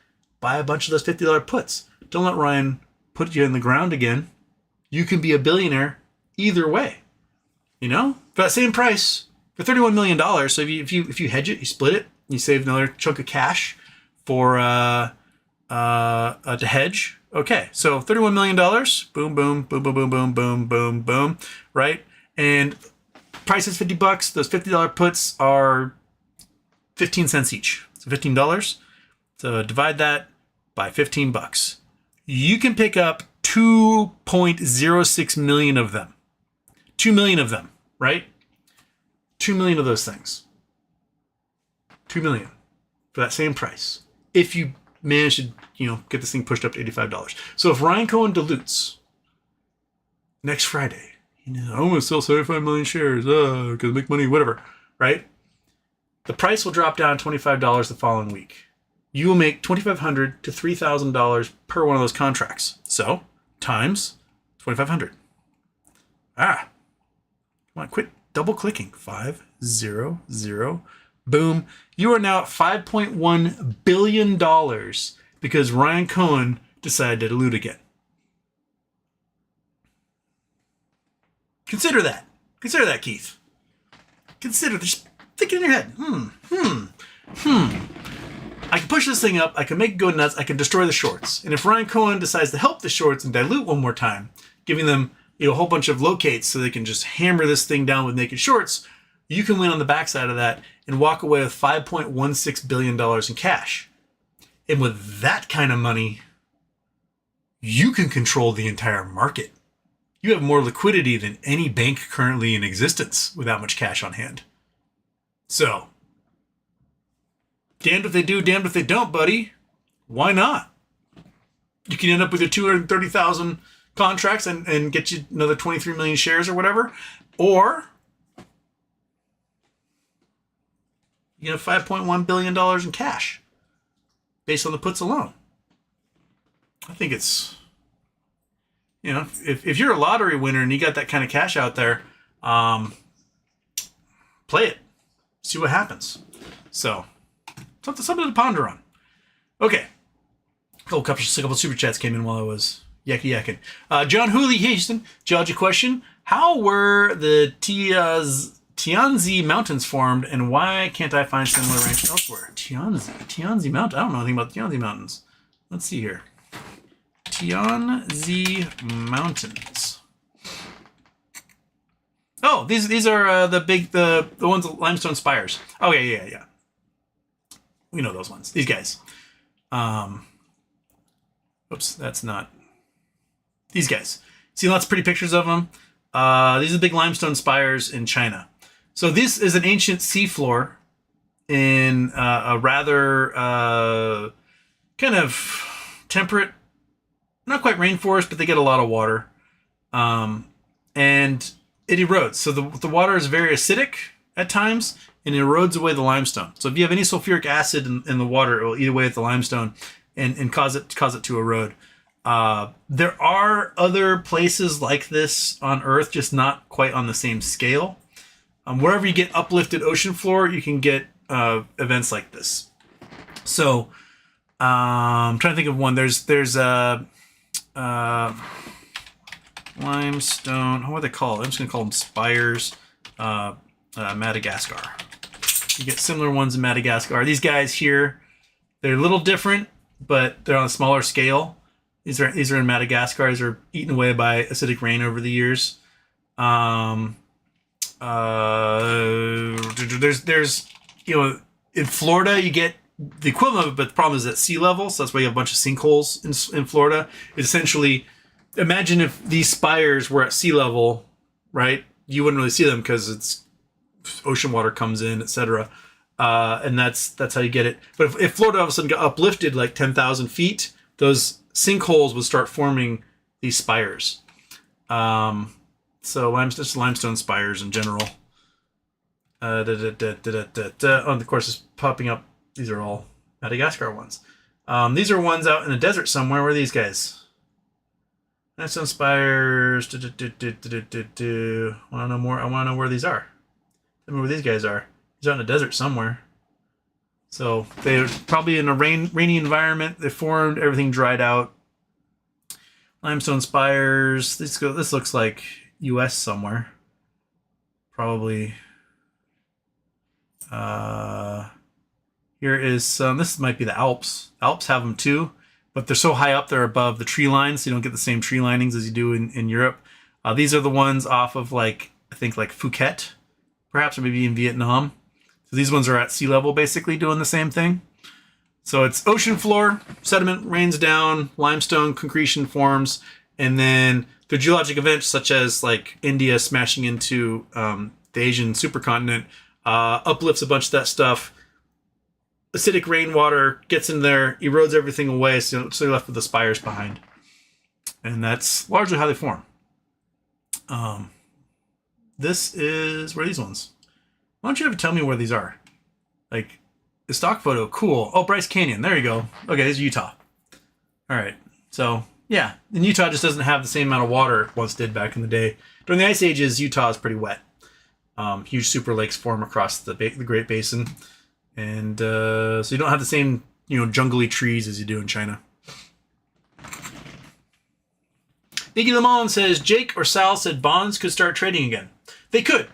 buy a bunch of those $50 puts. Don't let Ryan put you in the ground again. You can be a billionaire either way. You know, for that same price, for $31 million. So if you hedge it, you split it, you save another chunk of cash for to hedge. Okay, so $31 million. Boom, boom, boom, boom, boom, boom, boom, boom, boom. Right, and price is $50. Those $50 puts are 15 cents each. So $15. So divide that by $15. You can pick up 2.06 million of them. 2 million of them, right? 2 million of those things. 2 million for that same price. If you manage to, get this thing pushed up to $85. So if Ryan Cohen dilutes next Friday, I want to sell 75 million shares because make money, whatever, right? The price will drop down $25 the following week. You will make $2,500 to $3,000 per one of those contracts. So times 2,500. Come on, quit double clicking. 500. Boom. You are now at $5.1 billion because Ryan Cohen decided to dilute again. Consider that. Consider that, Keith. Consider, just think it in your head. I can push this thing up. I can make it go nuts. I can destroy the shorts. And if Ryan Cohen decides to help the shorts and dilute one more time, giving them a whole bunch of locates so they can just hammer this thing down with naked shorts, you can win on the backside of that and walk away with $5.16 billion in cash. And with that kind of money, you can control the entire market. You have more liquidity than any bank currently in existence with that much cash on hand. So, damned if they do, damned if they don't, buddy. Why not? You can end up with your 230,000 contracts and get you another 23 million shares or whatever. Or you have $5.1 billion in cash based on the puts alone. I think it's, if you're a lottery winner and you got that kind of cash out there, play it. See what happens. So, something to ponder on. Okay. A couple super chats came in while I was yakking. John Hooley Houston, geology question. How were the Tianzi Mountains formed, and why can't I find similar range elsewhere? Tianzi Mountain. I don't know anything about the Tianzi Mountains. Let's see here. Tianzi Mountains. Oh, these are the ones with limestone spires. Oh yeah. We know those ones. These guys. Oops, that's not. These guys. See lots of pretty pictures of them. These are the big limestone spires in China. So this is an ancient seafloor in a rather kind of temperate, not quite rainforest, but they get a lot of water. And it erodes. So the water is very acidic at times and it erodes away the limestone. So if you have any sulfuric acid in the water, it will eat away at the limestone and cause it to erode. There are other places like this on Earth, just not quite on the same scale. Wherever you get uplifted ocean floor, you can get events like this. So, I'm trying to think of one. There's limestone. What are they called? I'm just gonna call them spires. Madagascar. You get similar ones in Madagascar. These guys here, they're a little different, but they're on a smaller scale. These are in Madagascar. These are eaten away by acidic rain over the years. There's in Florida you get the equivalent of it, but the problem is at sea level, so that's why you have a bunch of sinkholes in Florida. It's essentially, imagine if these spires were at sea level, right? You wouldn't really see them because it's ocean water comes in, etc. And that's how you get it. But if Florida all of a sudden got uplifted like 10,000 feet, those sinkholes would start forming these spires. So just limestone spires in general. Oh, of course, it's popping up. These are all Madagascar ones. These are ones out in the desert somewhere. Where are these guys? Limestone spires. Want to know more? I want to know where these are. Tell me where these guys are. He's out in the desert somewhere. So they're probably in a rainy environment. They formed, everything dried out. Limestone spires. This looks like U.S. somewhere. Probably. Here is some. This might be the Alps. Alps have them too, but they're so high up they're above the tree line, so you don't get the same tree linings as you do in Europe. These are the ones off of I think Phuket, perhaps, or maybe in Vietnam. So these ones are at sea level, basically doing the same thing. So it's ocean floor, sediment rains down, limestone concretion forms, and then the geologic events such as like India smashing into the Asian supercontinent uplifts a bunch of that stuff. Acidic rainwater gets in there, erodes everything away, so you're left with the spires behind. And that's largely how they form. This is, where are these ones? Why don't you ever tell me where these are? Like, the stock photo, cool. Oh, Bryce Canyon, there you go. Okay, this is Utah. All right, so, yeah. And Utah just doesn't have the same amount of water it once did back in the day. During the ice ages, Utah is pretty wet. Huge super lakes form across the Great Basin. And so you don't have the same, jungly trees as you do in China. Iggy Lamont says, Jake or Sal said bonds could start trading again. They could.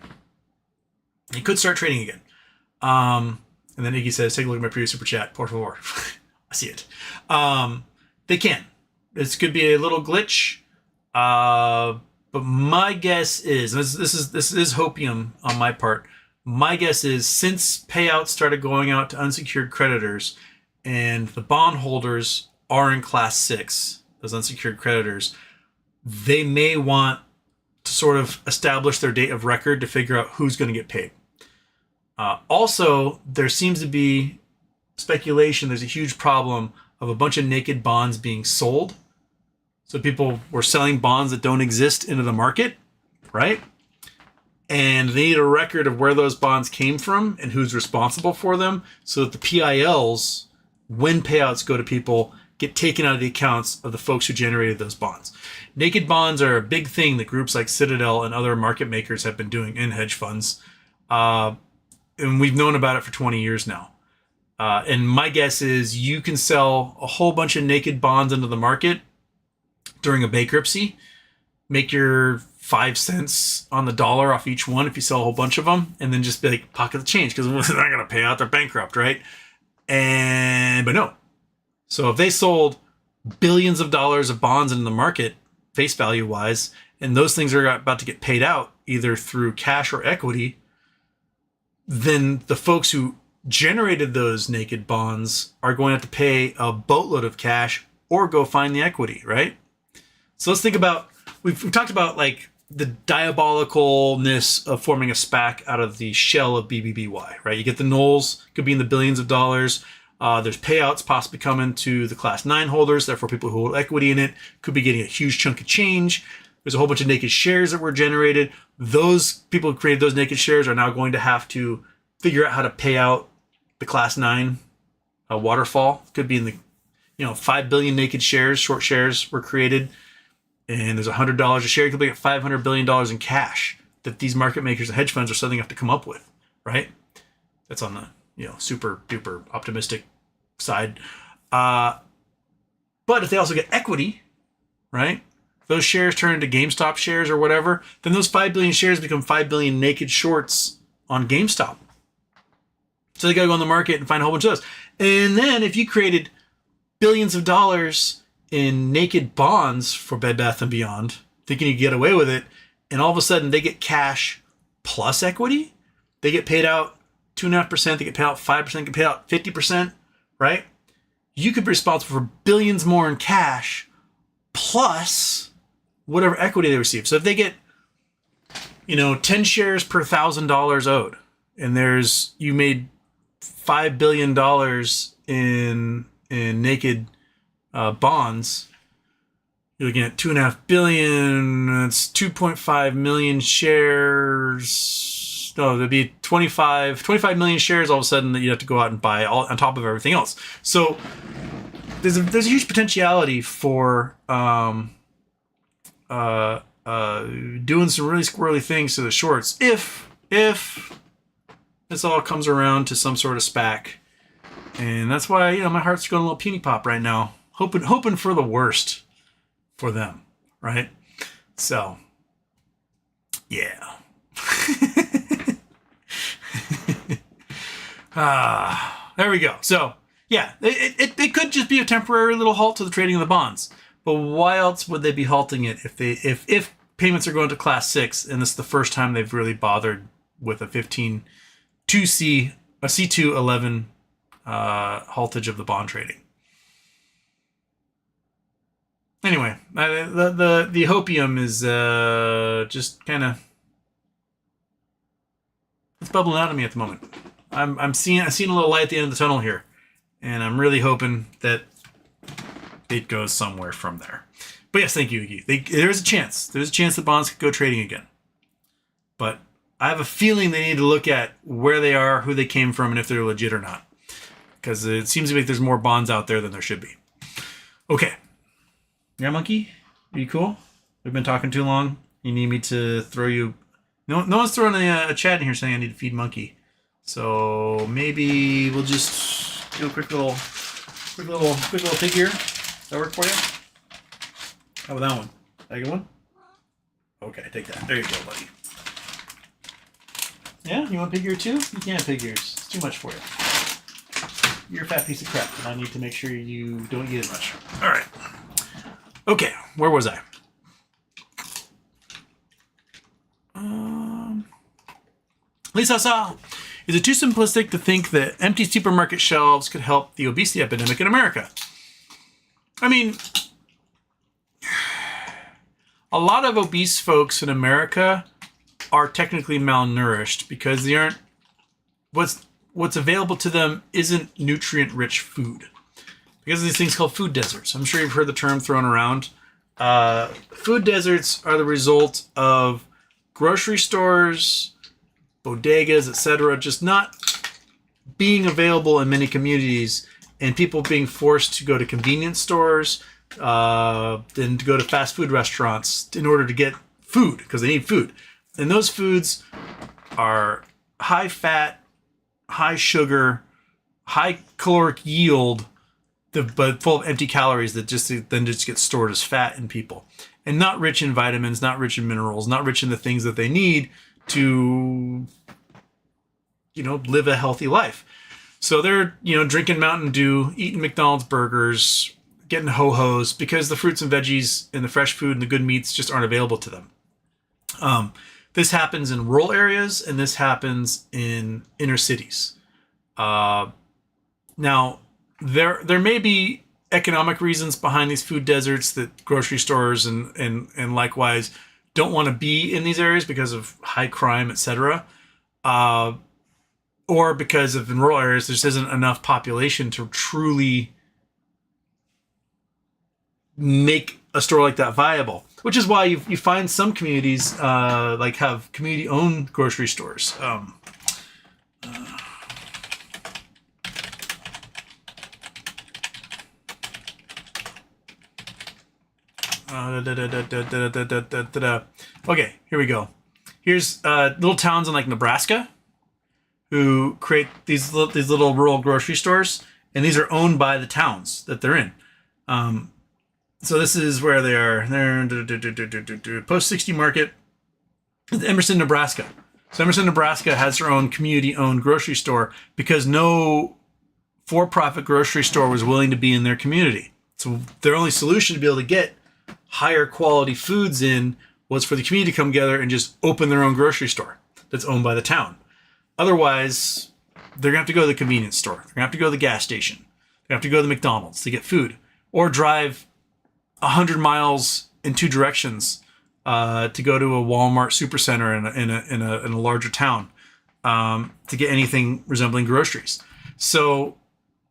They could start trading again. And then Iggy says, take a look at my previous super chat, por favor. I see it. They can. This could be a little glitch. But my guess is, and this is hopium on my part, my guess is since payouts started going out to unsecured creditors and the bondholders are in class 6, those unsecured creditors, they may want to sort of establish their date of record to figure out who's going to get paid. Also, there seems to be speculation, there's a huge problem of a bunch of naked bonds being sold. So people were selling bonds that don't exist into the market, right? And they need a record of where those bonds came from and who's responsible for them so that the PILs, when payouts go to people, get taken out of the accounts of the folks who generated those bonds. Naked bonds are a big thing that groups like Citadel and other market makers have been doing in hedge funds. And we've known about it for 20 years now. And my guess is you can sell a whole bunch of naked bonds into the market during a bankruptcy, make your 5 cents on the dollar off each one if you sell a whole bunch of them, and then just be like, pocket the change because they're not going to pay out, they're bankrupt, right? But no. So if they sold billions of dollars of bonds into the market, face value wise, and those things are about to get paid out either through cash or equity, then the folks who generated those naked bonds are going to have to pay a boatload of cash or go find the equity, right? So let's think about, we've talked about like the diabolicalness of forming a SPAC out of the shell of BBBY, right? You get the nulls, could be in the billions of dollars. There's payouts possibly coming to the class 9 holders, therefore people who hold equity in it could be getting a huge chunk of change. There's a whole bunch of naked shares that were generated. Those people who created those naked shares are now going to have to figure out how to pay out the class 9 waterfall. Could be in the 5 billion naked shares, short shares were created, and there's $100 a share. You could get $500 billion in cash that these market makers and hedge funds are suddenly have to come up with, right? That's on the super duper optimistic side. But if they also get equity, right? Those shares turn into GameStop shares or whatever, then those 5 billion shares become 5 billion naked shorts on GameStop. So they got to go on the market and find a whole bunch of those. And then if you created billions of dollars in naked bonds for Bed Bath & Beyond, thinking you could get away with it, and all of a sudden they get cash plus equity, they get paid out 2.5%, they get paid out 5%, they get paid out 50%, right? You could be responsible for billions more in cash plus whatever equity they receive. So if they get, 10 shares per $1,000 owed, and you made $5 billion in naked bonds, you're looking at 2.5 billion. It's 2.5 million shares. No, there'd be 25 million shares all of a sudden that you have to go out and buy all on top of everything else. So there's a huge potentiality for doing some really squirrely things to the shorts if this all comes around to some sort of SPAC. And that's why, my heart's going a little puny pop right now. Hoping for the worst for them, right? So, yeah. There we go. So, yeah, it could just be a temporary little halt to the trading of the bonds. But why else would they be halting it if payments are going to Class 6 and this is the first time they've really bothered with a C2-11 haltage of the bond trading? Anyway, the hopium is just kind of, it's bubbling out of me at the moment. I'm seeing a little light at the end of the tunnel here, and I'm really hoping that it goes somewhere from there. But yes, thank you. There's a chance. There's a chance that bonds could go trading again. But I have a feeling they need to look at where they are, who they came from, and if they're legit or not. Because it seems to me like there's more bonds out there than there should be. Okay. Yeah, Monkey? Are you cool? We've been talking too long. You need me to throw you... No one's throwing a chat in here saying I need to feed Monkey. So maybe we'll just do a quick little pig here. Does that work for you? How about that one? That a good one? Okay, take that. There you go, buddy. Yeah? You want pig ear too? You can't have pig ears. It's too much for you. You're a fat piece of crap, and I need to make sure you don't eat as much. All right. Okay, where was I? Lisa Saw. Is it too simplistic to think that empty supermarket shelves could help the obesity epidemic in America? I mean, a lot of obese folks in America are technically malnourished because they aren't. What's available to them isn't nutrient-rich food. Because of these things called food deserts. I'm sure you've heard the term thrown around. Food deserts are the result of grocery stores, bodegas, etc., just not being available in many communities, and people being forced to go to convenience stores, then to go to fast food restaurants in order to get food, because they need food. And those foods are high fat, high sugar, high caloric yield, but full of empty calories that just get stored as fat in people, and not rich in vitamins, not rich in minerals, not rich in the things that they need to, live a healthy life. So they're, drinking Mountain Dew, eating McDonald's burgers, getting ho-hos because the fruits and veggies and the fresh food and the good meats just aren't available to them. This happens in rural areas, and this happens in inner cities. Now, there may be economic reasons behind these food deserts that grocery stores and likewise don't want to be in these areas because of high crime, etc. Or because of in rural areas there just isn't enough population to truly make a store like that viable. Which is why you find some communities have community-owned grocery stores. Okay, here we go. Here's little towns in like Nebraska who create these little rural grocery stores, and these are owned by the towns that they're in. So this is where they are. They're Post 60 Market, Emerson, Nebraska. So Emerson, Nebraska has their own community-owned grocery store because no for-profit grocery store was willing to be in their community. So their only solution to be able to get higher quality foods in was for the community to come together and just open their own grocery store that's owned by the town. Otherwise, they're going to have to go to the convenience store. They're going to have to go to the gas station. They have to go to the McDonald's to get food, or drive 100 miles in two directions to go to a Walmart supercenter in a larger town to get anything resembling groceries. So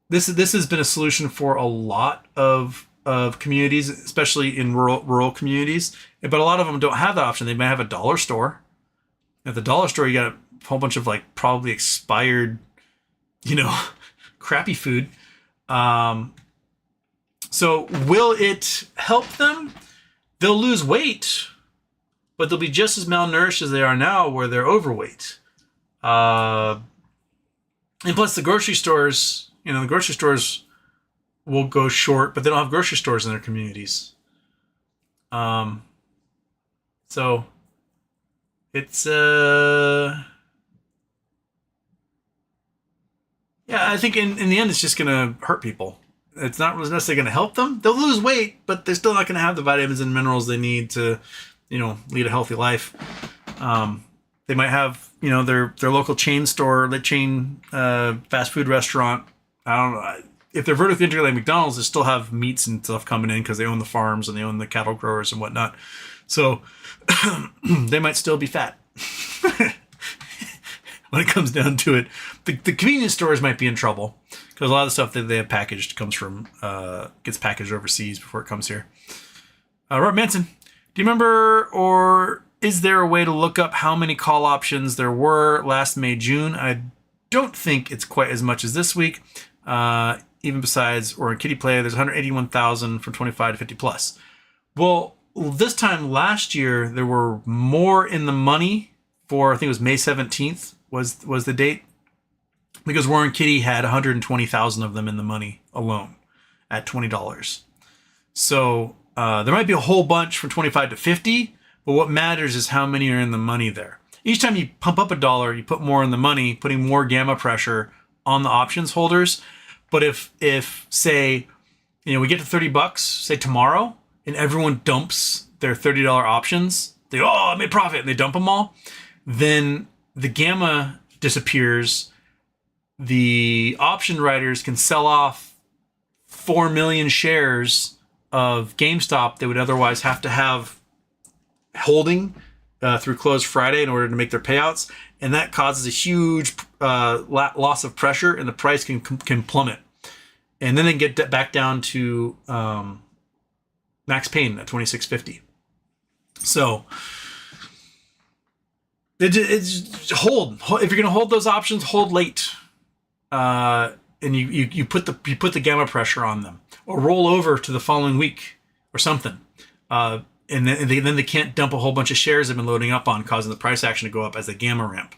this has been a solution for a lot of communities, especially in rural communities. But a lot of them don't have that option. They may have a dollar store. At the dollar store, you got a whole bunch of like probably expired, crappy food. So will it help them? They'll lose weight, but they'll be just as malnourished as they are now, where they're overweight. And plus the grocery stores, will go short, but they don't have grocery stores in their communities. So it's I think in the end it's just gonna hurt people. It's not necessarily gonna help them. They'll lose weight, but they're still not gonna have the vitamins and minerals they need to, lead a healthy life. They might have, their local chain store, fast food restaurant. I don't know. If they're vertically integrated like McDonald's, they still have meats and stuff coming in because they own the farms and they own the cattle growers and whatnot. So they might still be fat when it comes down to it. The convenience stores might be in trouble because a lot of the stuff that they have packaged gets packaged overseas before it comes here. Robert Manson, do you remember, or is there a way to look up how many call options there were last May, June? I don't think it's quite as much as this week. Even besides, or in Kitty Play, there's 181,000 from 25 to 50 plus. Well, this time last year, there were more in the money for, I think it was May 17th was the date, because Warren Kitty had 120,000 of them in the money alone at $20. So there might be a whole bunch from 25 to 50, but what matters is how many are in the money there. Each time you pump up $1, you put more in the money, putting more gamma pressure on the options holders. But if say, we get to $30, say tomorrow, and everyone dumps their $30 options, I made profit, and they dump them all, then the gamma disappears. The option writers can sell off 4 million shares of GameStop they would otherwise have to have holding through close Friday in order to make their payouts. And that causes a huge loss of pressure, and the price can plummet. And then they get back down to max pain at $26.50. So it's hold. If you're going to hold those options, hold late, and you put the gamma pressure on them, or roll over to the following week or something. And then they can't dump a whole bunch of shares they've been loading up on, causing the price action to go up as the gamma ramp.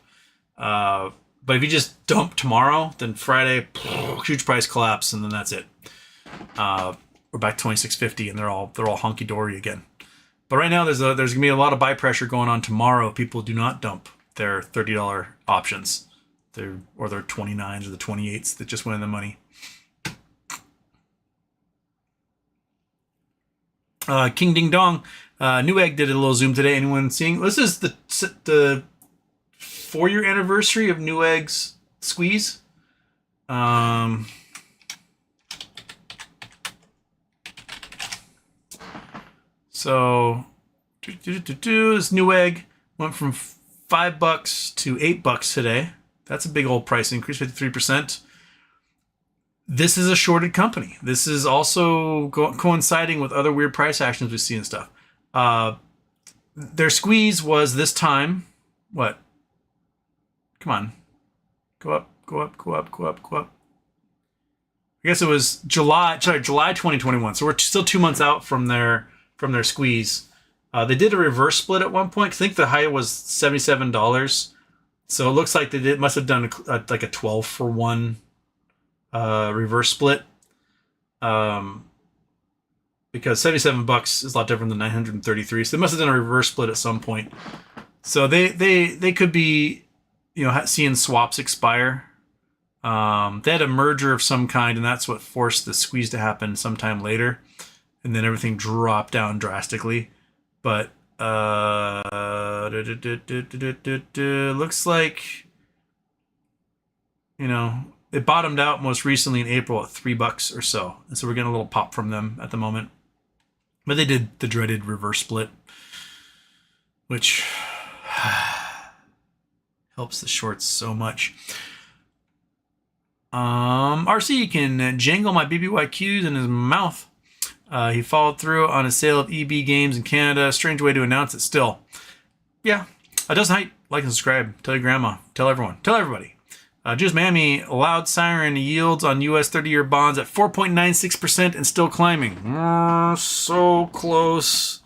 But if you just dump tomorrow, then Friday, huge price collapse, and then that's it. We're back to $26.50, and they're all hunky dory again. But right now, there's gonna be a lot of buy pressure going on tomorrow. People do not dump their $30 options, their 29s or the 28s that just went in the money. King Ding Dong, Newegg did a little Zoom today. Anyone seeing? This is the 4-year anniversary of Newegg's squeeze. So this Newegg went from $5 to $8 today. That's a big old price increase, 53%. This is a shorted company. This is also coinciding with other weird price actions we see and stuff. Their squeeze was this time, what? Come on. Go up, go up, go up, go up, go up. I guess it was July 2021. So we're still 2 months out from their from their squeeze. They did a reverse split at one point. I think the high was $77. So it looks like must have done like a 12-for-1 reverse split. Because $77 is a lot different than 933. So they must have done a reverse split at some point. So they could be, seeing swaps expire. They had a merger of some kind, and that's what forced the squeeze to happen sometime later. And then everything dropped down drastically. But looks like, it bottomed out most recently in April at $3 or so. And so we're getting a little pop from them at the moment. But they did the dreaded reverse split, which helps the shorts so much. RC can jangle my BBYQs in his mouth. He followed through on a sale of EB games in Canada. Strange way to announce it still. Yeah. Doesn't hate. Like and subscribe. Tell your grandma. Tell everyone. Tell everybody. Just Miami, loud siren yields on U.S. 30-year bonds at 4.96% and still climbing. So close.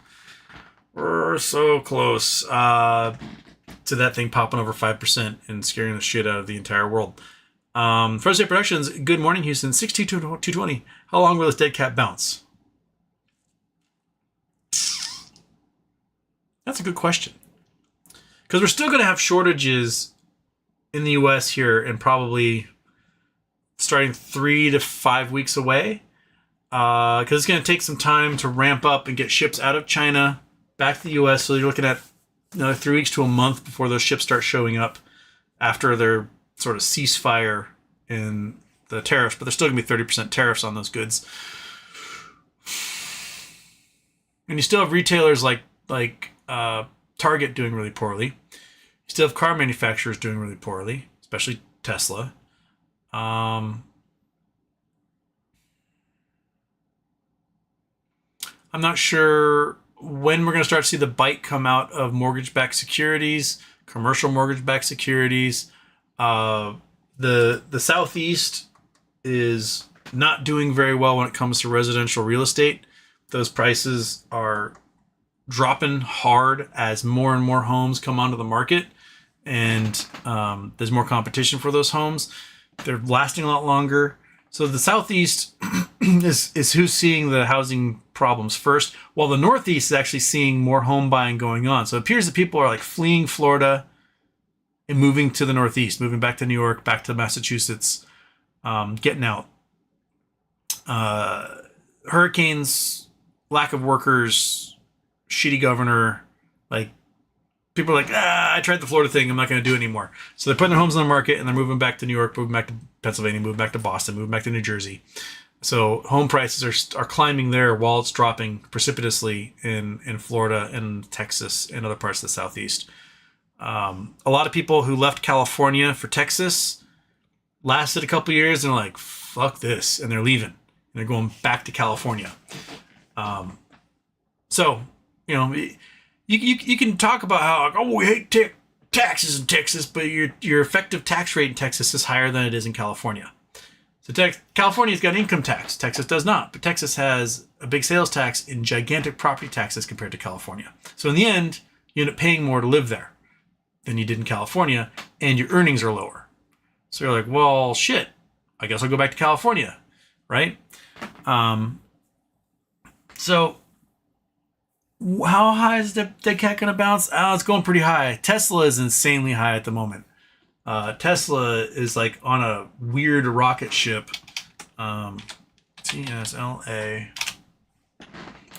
We're so close to that thing popping over 5% and scaring the shit out of the entire world. First Day Productions, good morning, Houston. 622-220. How long will this dead cat bounce? That's a good question. Because we're still going to have shortages in the U.S. here and probably starting 3 to 5 weeks away. Because it's going to take some time to ramp up and get ships out of China back to the U.S. So you're looking at another 3 weeks to a month before those ships start showing up after their sort of ceasefire in the tariffs. But there's still going to be 30% tariffs on those goods. And you still have retailers like Target doing really poorly. You still have car manufacturers doing really poorly, especially Tesla. I'm not sure when we're going to start to see the bite come out of mortgage-backed securities, commercial mortgage-backed securities. The Southeast is not doing very well when it comes to residential real estate. Those prices are dropping hard as more and more homes come onto the market, and there's more competition for those homes. They're lasting a lot longer. So the Southeast is who's seeing the housing problems first, while the Northeast is actually seeing more home buying going on. So it appears that people are like fleeing Florida and moving to the Northeast, moving back to New York, back to Massachusetts, getting out. Hurricanes, lack of workers, shitty governor, like people are like, I tried the Florida thing, I'm not going to do it anymore. So they're putting their homes on the market and they're moving back to New York, moving back to Pennsylvania, moving back to Boston, moving back to New Jersey. So home prices are climbing there while it's dropping precipitously in Florida and Texas and other parts of the Southeast. A lot of people who left California for Texas lasted a couple years and are like, fuck this, and they're leaving. And they're going back to California. So, you can talk about how, like, oh, we hate taxes in Texas, but your effective tax rate in Texas is higher than it is in California. So California's got income tax. Texas does not. But Texas has a big sales tax and gigantic property taxes compared to California. So in the end, you end up paying more to live there than you did in California, and your earnings are lower. So you're like, well, shit, I guess I'll go back to California, right? So how high is the cat going to bounce? Oh, it's going pretty high. Tesla is insanely high at the moment. Tesla is like on a weird rocket ship. TSLA.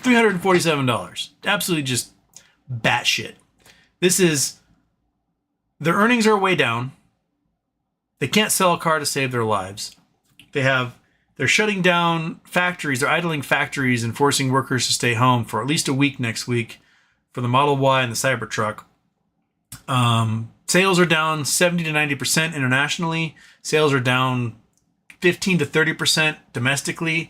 $347. Absolutely just batshit. Their earnings are way down. They can't sell a car to save their lives. They're shutting down factories. They're idling factories and forcing workers to stay home for at least a week next week for the Model Y and the Cybertruck. Sales are down 70 to 90% internationally. Sales are down 15 to 30% domestically.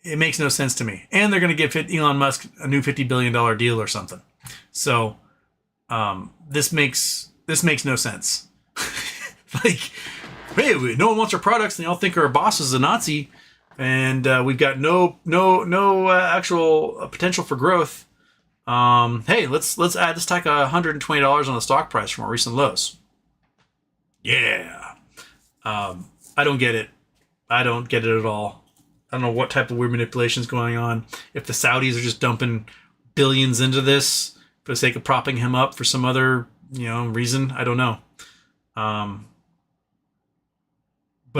It makes no sense to me. And they're going to give Elon Musk a new $50 billion deal or something. So this makes no sense. Like, hey, no one wants our products, and they all think our boss is a Nazi, and we've got no actual potential for growth. Hey, let's tack $120 on the stock price from our recent lows. Yeah. I don't get it. I don't get it at all. I don't know what type of weird manipulation is going on. If the Saudis are just dumping billions into this for the sake of propping him up for some other, reason, I don't know. But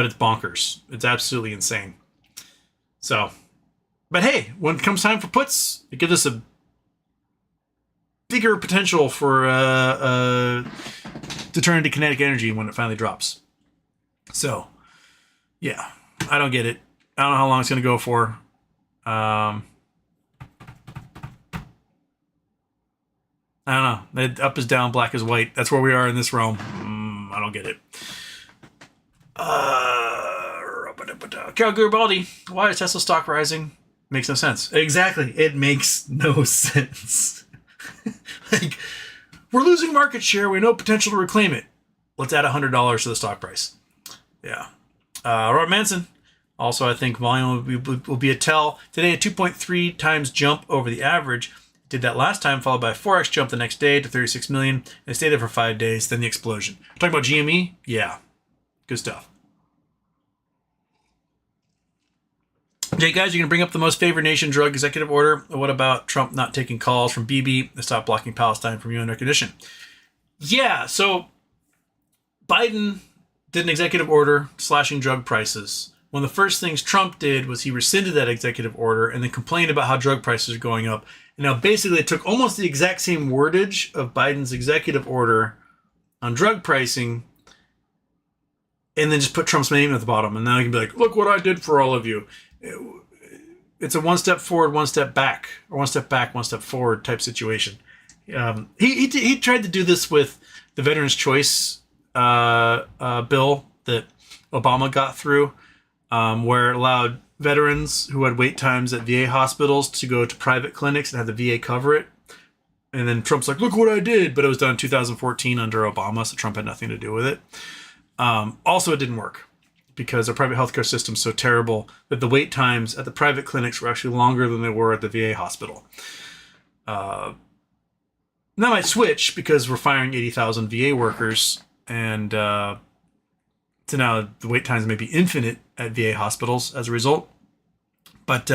it's bonkers. It's absolutely insane. So, but hey, when it comes time for puts, it gives us a bigger potential for to turn into kinetic energy when it finally drops. So, yeah, I don't get it. I don't know how long it's going to go for. I don't know. Up is down, black is white. That's where we are in this realm. I don't get it. Carol Garibaldi, why is Tesla stock rising? Makes no sense. Exactly. It makes no sense. Like, we're losing market share. We have no potential to reclaim it. Let's add $100 to the stock price. Yeah. Robert Manson. Also, I think volume will be a tell. Today, a 2.3 times jump over the average. Did that last time, followed by a 4x jump the next day to 36 million. And it stayed there for 5 days. Then the explosion. Talking about GME? Yeah. Good stuff. Jay, guys, you're going to bring up the most favored nation drug executive order. What about Trump not taking calls from BB to stop blocking Palestine from UN recognition? Yeah, so Biden did an executive order slashing drug prices. One of the first things Trump did was he rescinded that executive order and then complained about how drug prices are going up. And now basically it took almost the exact same wordage of Biden's executive order on drug pricing and then just put Trump's name at the bottom. And now he can be like, look what I did for all of you. It's a one step forward, one step back, or one step back, one step forward type situation. He tried to do this with the Veterans Choice bill that Obama got through, where it allowed veterans who had wait times at VA hospitals to go to private clinics and have the VA cover it. And then Trump's like, look what I did. But it was done in 2014 under Obama, so Trump had nothing to do with it. Also, it didn't work because our private healthcare system is so terrible that the wait times at the private clinics were actually longer than they were at the VA hospital. That might switch because we're firing 80,000 VA workers, and so now the wait times may be infinite at VA hospitals as a result. But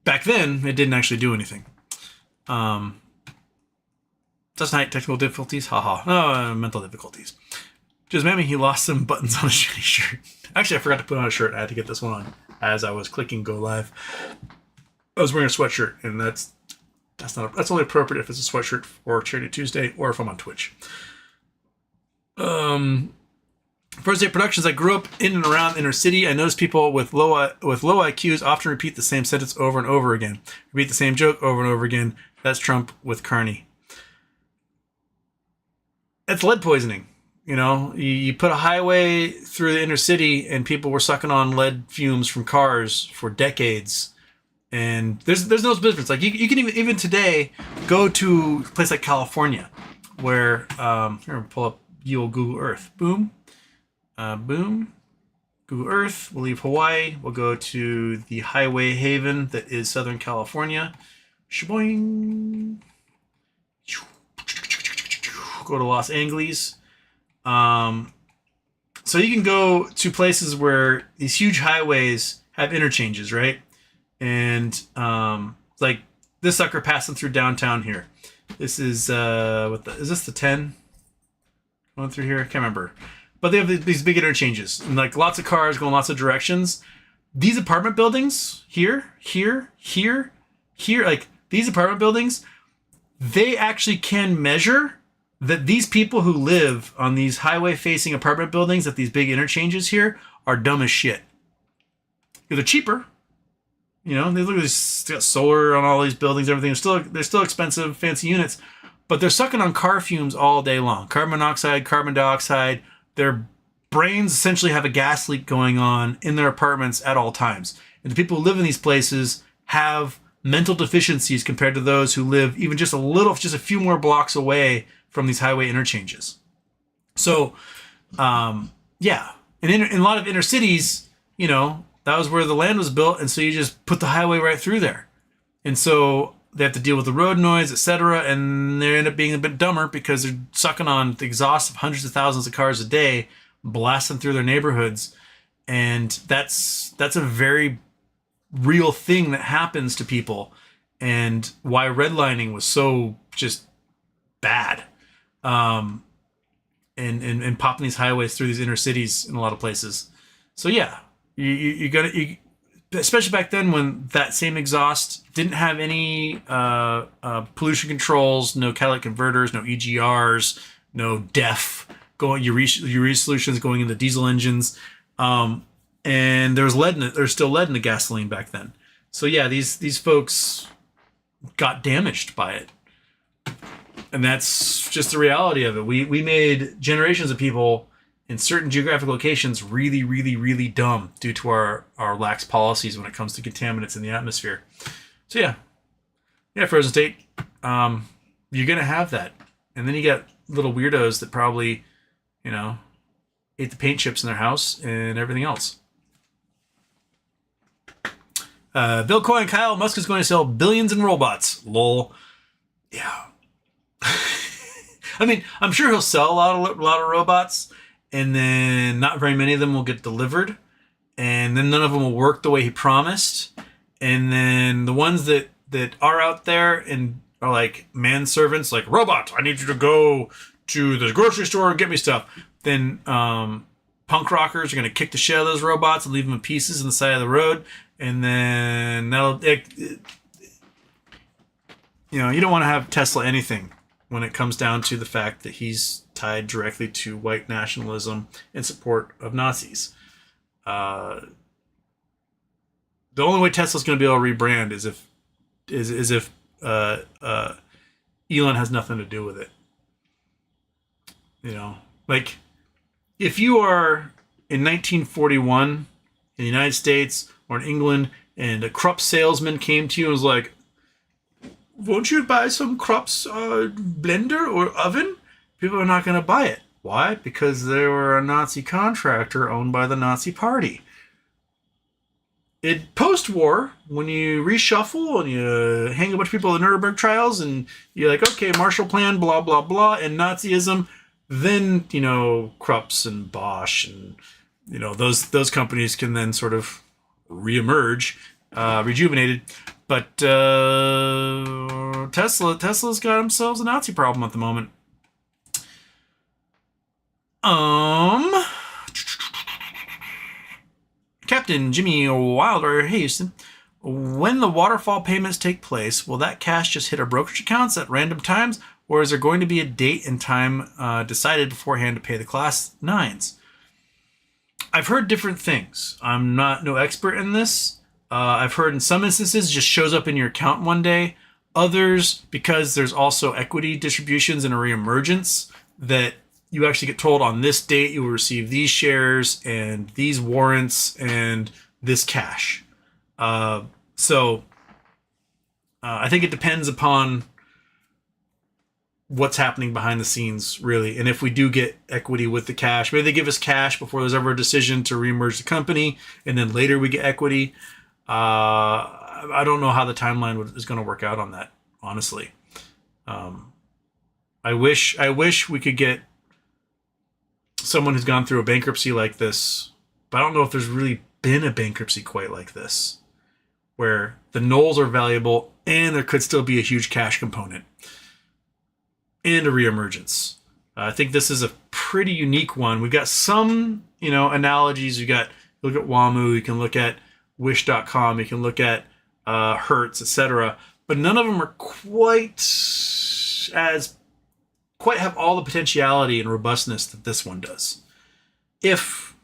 back then, it didn't actually do anything. Doesn't hide technical difficulties. Haha. No, mental difficulties. Just maybe he lost some buttons on his shitty shirt. Actually, I forgot to put on a shirt. I had to get this one on as I was clicking go live. I was wearing a sweatshirt, and that's only appropriate if it's a sweatshirt for Charity Tuesday or if I'm on Twitch. First Day Productions. I grew up in and around the inner city. I noticed people with low IQs often repeat the same sentence over and over again. Repeat the same joke over and over again. That's Trump with Carney. That's lead poisoning. You know, you put a highway through the inner city and people were sucking on lead fumes from cars for decades. And there's no difference. Like you can even today go to a place like California where, here, pull up the old Google Earth. Boom. Boom. Google Earth. We'll leave Hawaii. We'll go to the highway haven that is Southern California. Shaboing. Go to Los Angeles. So you can go to places where these huge highways have interchanges, right? And like this sucker passing through downtown here. This is is this the 10 going through here? I can't remember. But they have these big interchanges and like lots of cars going lots of directions. These apartment buildings here, like these apartment buildings, they actually can measure that these people who live on these highway-facing apartment buildings at these big interchanges here are dumb as shit. Because they're cheaper. You know, they look at this, got solar on all these buildings, everything. They're still expensive, fancy units, but they're sucking on car fumes all day long. Carbon monoxide, carbon dioxide. Their brains essentially have a gas leak going on in their apartments at all times. And the people who live in these places have mental deficiencies compared to those who live even just a few more blocks away from these highway interchanges. So, yeah. And in a lot of inner cities, you know, that was where the land was built, and so you just put the highway right through there. And so they have to deal with the road noise, etc., and they end up being a bit dumber because they're sucking on the exhaust of hundreds of thousands of cars a day, blasting through their neighborhoods. And that's a very real thing that happens to people, and why redlining was so just bad. And popping these highways through these inner cities in a lot of places. So yeah, you gotta, especially back then when that same exhaust didn't have any pollution controls, no catalytic converters, no EGRs, no DEF urea solutions going into diesel engines, and there was lead in it. There's still lead in the gasoline back then. So yeah, these folks got damaged by it. And that's just the reality of it. We made generations of people in certain geographic locations really, really, really dumb due to our lax policies when it comes to contaminants in the atmosphere. So yeah, Frozen State, you're gonna have that, and then you got little weirdos that probably, you know, ate the paint chips in their house and everything else. Bill Coy and Kyle Musk is going to sell billions in robots. Lol. Yeah. I mean, I'm sure he'll sell a lot of robots, and then not very many of them will get delivered, and then none of them will work the way he promised, and then the ones that are out there and are like manservants, like, robot, I need you to go to the grocery store and get me stuff. Then punk rockers are going to kick the shit out of those robots and leave them in pieces on the side of the road, and then you don't want to have Tesla anything when it comes down to the fact that he's tied directly to white nationalism and support of Nazis. The only way Tesla's going to be able to rebrand is if Elon has nothing to do with it. You know, like, if you are in 1941 in the United States or in England, and a Krupp salesman came to you and was like, won't you buy some Krupp's blender or oven? People are not going to buy it. Why? Because they were a Nazi contractor owned by the Nazi Party. Post-war, when you reshuffle and you hang a bunch of people in the Nuremberg trials and you're like, okay, Marshall Plan, blah, blah, blah, and Nazism, then, you know, Krupp's and Bosch and, you know, those companies can then sort of reemerge, rejuvenated. But Tesla's got themselves a Nazi problem at the moment. Captain Jimmy Wilder, hey Houston, when the waterfall payments take place, will that cash just hit our brokerage accounts at random times, or is there going to be a date and time decided beforehand to pay the class 9s? I've heard different things. I'm no expert in this. I've heard in some instances it just shows up in your account one day. Others, because there's also equity distributions and a reemergence, that you actually get told on this date you will receive these shares and these warrants and this cash. So I think it depends upon what's happening behind the scenes, really. And if we do get equity with the cash, maybe they give us cash before there's ever a decision to reemerge the company, and then later we get equity. I don't know how the timeline is going to work out on that, honestly. I wish we could get someone who's gone through a bankruptcy like this, but I don't know if there's really been a bankruptcy quite like this, where the nulls are valuable and there could still be a huge cash component and a reemergence. I think this is a pretty unique one. We've got some, analogies. You look at WAMU, you can look at Wish.com, you can look at Hertz, etc. But none of them are quite have all the potentiality and robustness that this one does. If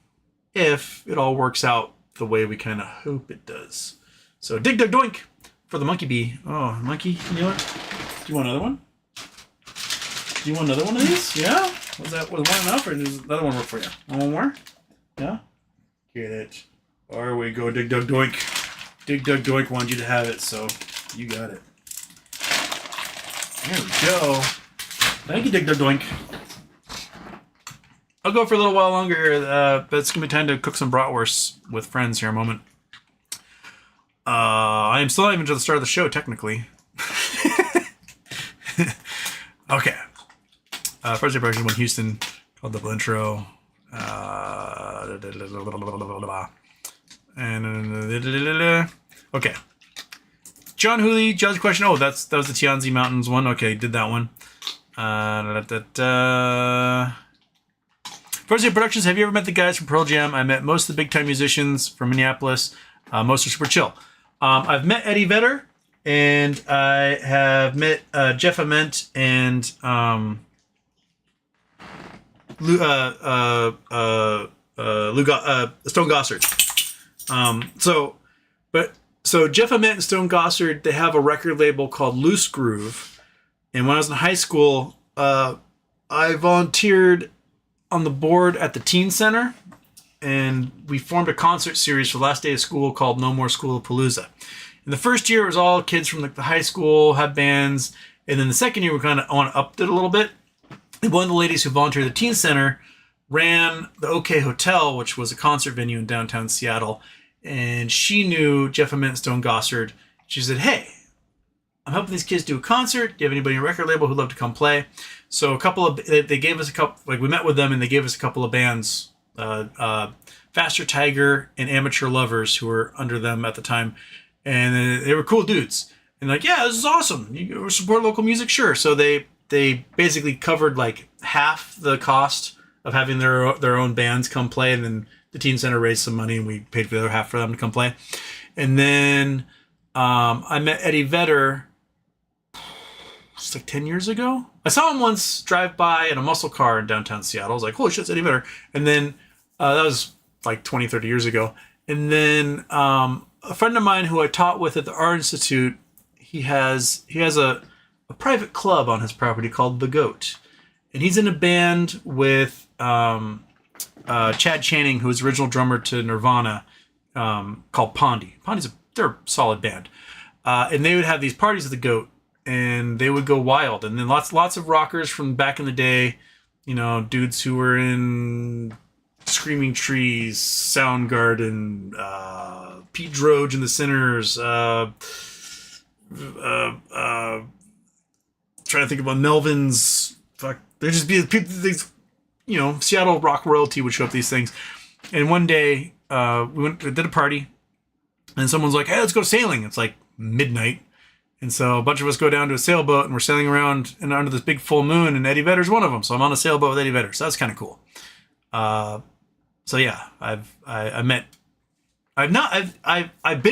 it all works out the way we kind of hope it does. So dig dug doink for the monkey bee. Oh, monkey, you know what? Do you want another one? Do you want another one of these? Yeah? Was one enough, or does another one work for you? One more? Yeah? Get it. There we go, dig dug doink. Dig dug doink wanted you to have it, so you got it. There we go. Thank you, dig dug doink. I'll go for a little while longer here, but it's gonna be time to cook some bratwursts with friends here in a moment. I am still not even to the start of the show, technically. Okay. First production in Houston, called Double Intro. And okay. John Hooley, Judge Question. Oh, that was the Tianzi Mountains one. Okay, did that one. First Day Productions. Have you ever met the guys from Pearl Jam? I met most of the big time musicians from Minneapolis. Most are super chill. I've met Eddie Vedder, and I have met Jeff Ament and Stone Gossard. So Jeff Ament and Stone Gossard, they have a record label called Loose Groove. And when I was in high school, I volunteered on the board at the Teen Center, and we formed a concert series for the last day of school called No More School Palooza. In the first year, it was all kids from the high school, had bands, and then the second year, we kind of upped it a little bit. And one of the ladies who volunteered at the Teen Center ran the OK Hotel, which was a concert venue in downtown Seattle, and she knew Jeff Ament and Stone Gossard. She said, "Hey, I'm helping these kids do a concert. Do you have anybody in your record label who'd love to come play?" So they gave us a couple, like we met with them and they gave us a couple of bands, Faster Tiger and Amateur Lovers, who were under them at the time. And they were cool dudes. And like, yeah, this is awesome. You support local music? Sure. So they basically covered like half the cost of having their own bands come play. And then the Teen Center raised some money and we paid for the other half for them to come play. And then I met Eddie Vedder. It's like 10 years ago. I saw him once drive by in a muscle car in downtown Seattle. I was like, holy shit, it's Eddie Vedder. And then that was like 20, 30 years ago. And then a friend of mine who I taught with at the Art Institute, he has a private club on his property called The Goat. And he's in a band with Chad Channing, who was the original drummer to Nirvana, called Pondy. They're a solid band. And they would have these parties at The Goat, and they would go wild. And then lots of rockers from back in the day, you know, dudes who were in Screaming Trees, Soundgarden, Pete Droge and the Sinners, trying to think about Melvins. Fuck, there'd just be people, these, you know, Seattle rock royalty would show up these things. And one day, we did a party, and someone's like, "Hey, let's go sailing." It's like midnight. And so a bunch of us go down to a sailboat, and we're sailing around and under this big full moon, and Eddie Vedder's one of them. So I'm on a sailboat with Eddie Vedder. So that's kind of cool. So yeah, I've been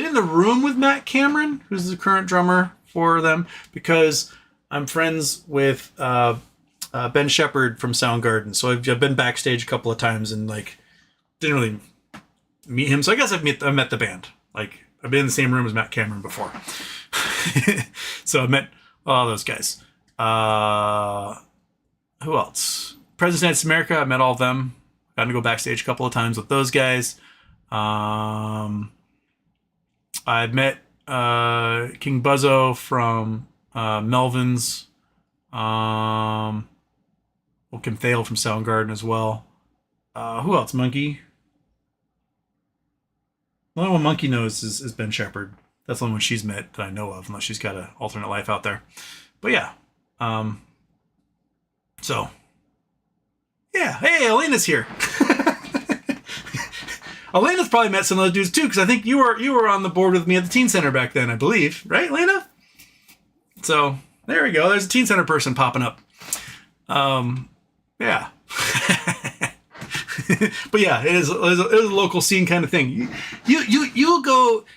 in the room with Matt Cameron, who's the current drummer for them, because I'm friends with Ben Shepherd from Soundgarden. So I've been backstage a couple of times and like didn't really meet him. So I guess I've met the band. Like I've been in the same room as Matt Cameron before. So I met all those guys. Who else? President's United States of America, I met all of them. Got to go backstage a couple of times with those guys. I met King Buzzo from Melvins. Kim Thale from Soundgarden as well. Who else? Monkey. The only one Monkey knows is Ben Shepherd. That's the only one she's met that I know of, unless she's got an alternate life out there. But yeah. So. Yeah. Hey, Elena's here. Elena's probably met some of those dudes too, because I think you were on the board with me at the Teen Center back then, I believe. Right, Elena? So, there we go. There's a Teen Center person popping up. Yeah. But yeah, it is a local scene kind of thing. You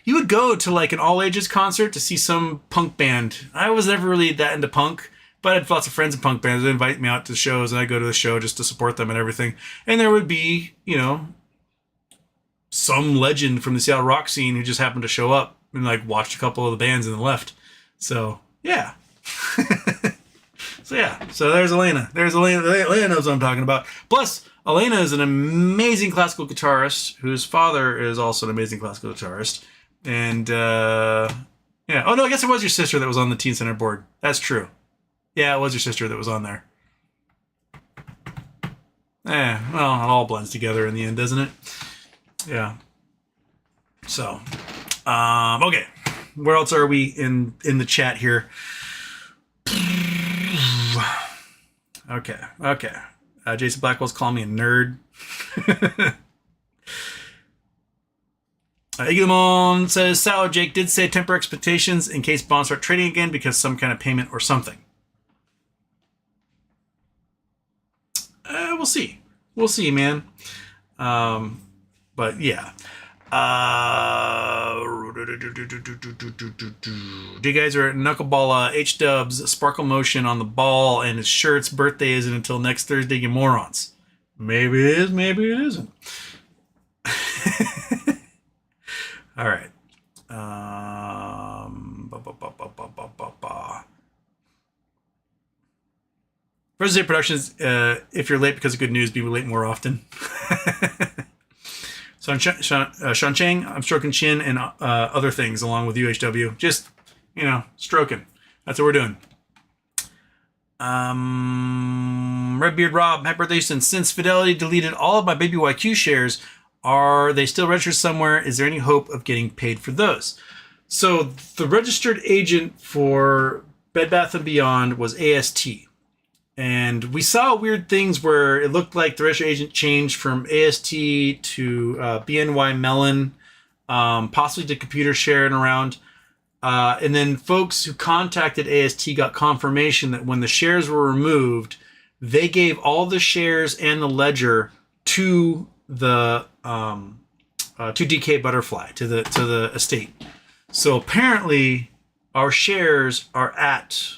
would go to like an all ages concert to see some punk band. I was never really that into punk, but I had lots of friends in punk bands. They invite me out to shows, and I go to the show just to support them and everything. And there would be, you know, some legend from the Seattle rock scene who just happened to show up and like watched a couple of the bands and then left. So yeah. So there's Elena. Elena knows what I'm talking about. Plus, Elena is an amazing classical guitarist whose father is also an amazing classical guitarist. And, yeah. Oh, no, I guess it was your sister that was on the Teen Center board. That's true. Yeah, it was your sister that was on there. Well, it all blends together in the end, doesn't it? Yeah. So, okay. Where else are we in the chat here? Okay. Jason Blackwell's calling me a nerd. Iglamon says, Sal Jake did say temper expectations in case bonds start trading again because some kind of payment or something. We'll see. We'll see, man. But yeah. You guys are at Knuckleball H-Dubs Sparkle Motion on the ball, and his shirt's birthday isn't until next Thursday, you morons. Maybe it is, maybe it isn't. All right. President Day Productions, if you're late because of good news, be late more often. So Sean Chang, I'm stroking chin and other things along with UHW. Just, stroking. That's what we're doing. Redbeard Rob, happy birthday. Since Fidelity deleted all of my BBYQ shares, are they still registered somewhere? Is there any hope of getting paid for those? So the registered agent for Bed Bath & Beyond was AST. And we saw weird things where it looked like the registered agent changed from AST to BNY Mellon, possibly to computer sharing around. And then folks who contacted AST got confirmation that when the shares were removed, they gave all the shares and the ledger to the to DK Butterfly, to the estate. So apparently our shares are at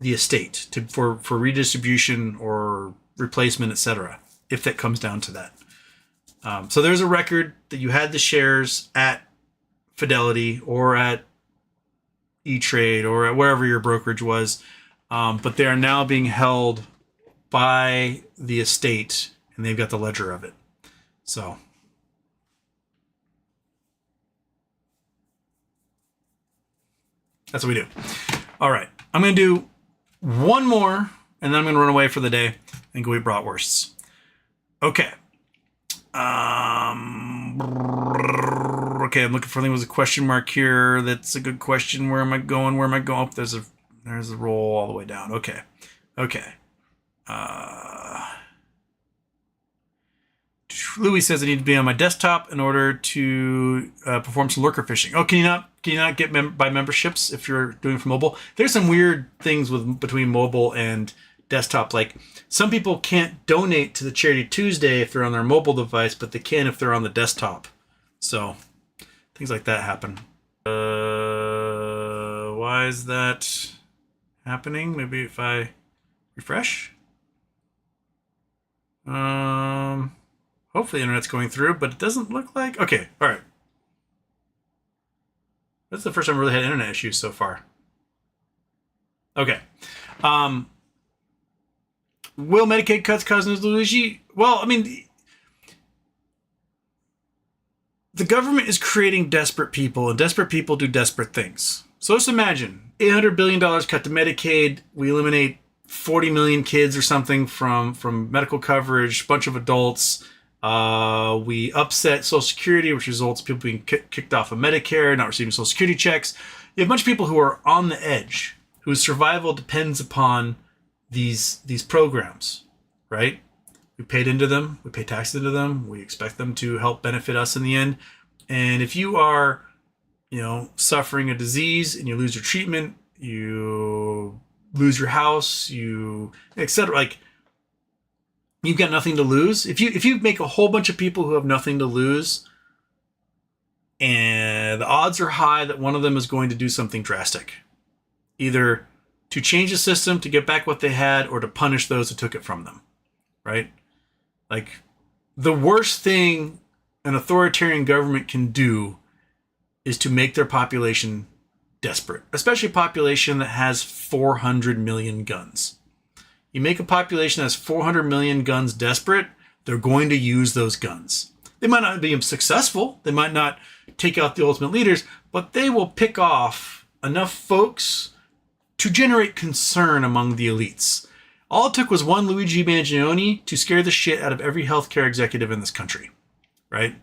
the estate for redistribution or replacement, etc., if that comes down to that. So there's a record that you had the shares at Fidelity or at E-Trade or at wherever your brokerage was, but they are now being held by the estate, and they've got the ledger of it. So that's what we do. All right, I'm going to do one more, and then I'm going to run away for the day and go eat bratwursts. Okay. Okay, I'm looking for, I think it was a question mark here. That's a good question. Where am I going? Oh, there's a roll all the way down. Okay. Louis says I need to be on my desktop in order to perform some lurker fishing. Oh, can you not get by memberships if you're doing it for mobile? There's some weird things between mobile and desktop. Like some people can't donate to the Charity Tuesday if they're on their mobile device, but they can if they're on the desktop. So things like that happen. Why is that happening? Maybe if I refresh. Hopefully the internet's going through, but it doesn't look like... Okay, all right. That's the first time I really had internet issues so far. Okay. Will Medicaid cuts cause Luigi? Well, I mean, the government is creating desperate people, and desperate people do desperate things. So let's imagine $800 billion cut to Medicaid. We eliminate 40 million kids or something from medical coverage, a bunch of adults. We upset Social Security, which results in people being kicked off of Medicare, not receiving Social Security checks. You have a bunch of people who are on the edge, whose survival depends upon these programs, right? We paid into them, we pay taxes into them, we expect them to help benefit us in the end. And if you are, suffering a disease and you lose your treatment, you lose your house, etc., like, you've got nothing to lose. If you make a whole bunch of people who have nothing to lose, and the odds are high that one of them is going to do something drastic, either to change the system to get back what they had or to punish those who took it from them, right? Like, the worst thing an authoritarian government can do is to make their population desperate, especially a population that has 400 million guns. You make a population that's 400 million guns desperate, they're going to use those guns. They might not be successful, they might not take out the ultimate leaders, but they will pick off enough folks to generate concern among the elites. All it took was one Luigi Mangione to scare the shit out of every healthcare executive in this country, right?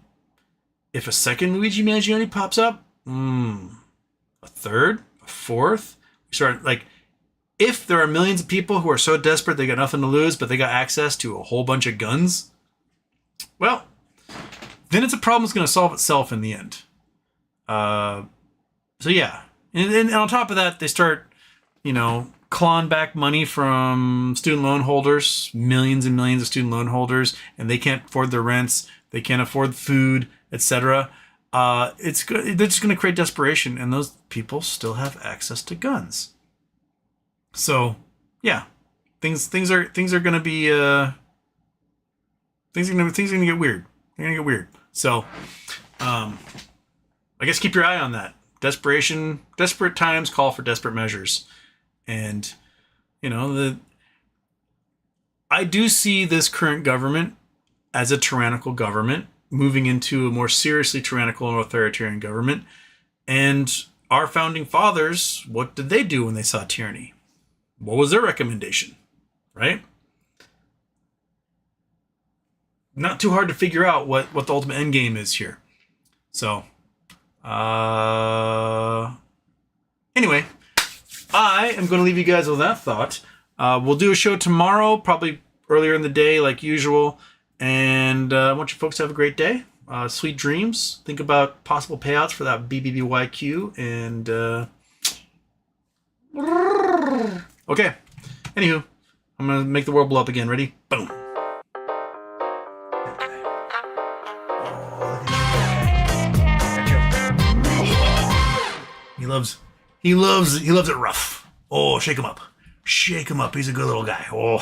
If a second Luigi Mangione pops up, a third, a fourth, we start like, if there are millions of people who are so desperate they got nothing to lose, but they got access to a whole bunch of guns, well, then it's a problem that's going to solve itself in the end. So yeah, and on top of that, they start, clawing back money from student loan holders, millions and millions of student loan holders, and they can't afford their rents, they can't afford food, etc. It's good. They're just going to create desperation, and those people still have access to guns. So yeah, things are going to be things are going to get weird. They're going to get weird. So I guess keep your eye on that. Desperate times call for desperate measures. And, I do see this current government as a tyrannical government moving into a more seriously tyrannical and authoritarian government. And our founding fathers, what did they do when they saw tyranny? What was their recommendation, right? Not too hard to figure out what the ultimate end game is here. So, anyway, I am going to leave you guys with that thought. We'll do a show tomorrow, probably earlier in the day, like usual. And I want you folks to have a great day. Sweet dreams. Think about possible payouts for that BBBYQ. And, okay. Anywho, I'm going to make the world blow up again. Ready? Boom. He loves it rough. Oh, shake him up. Shake him up. He's a good little guy. Oh,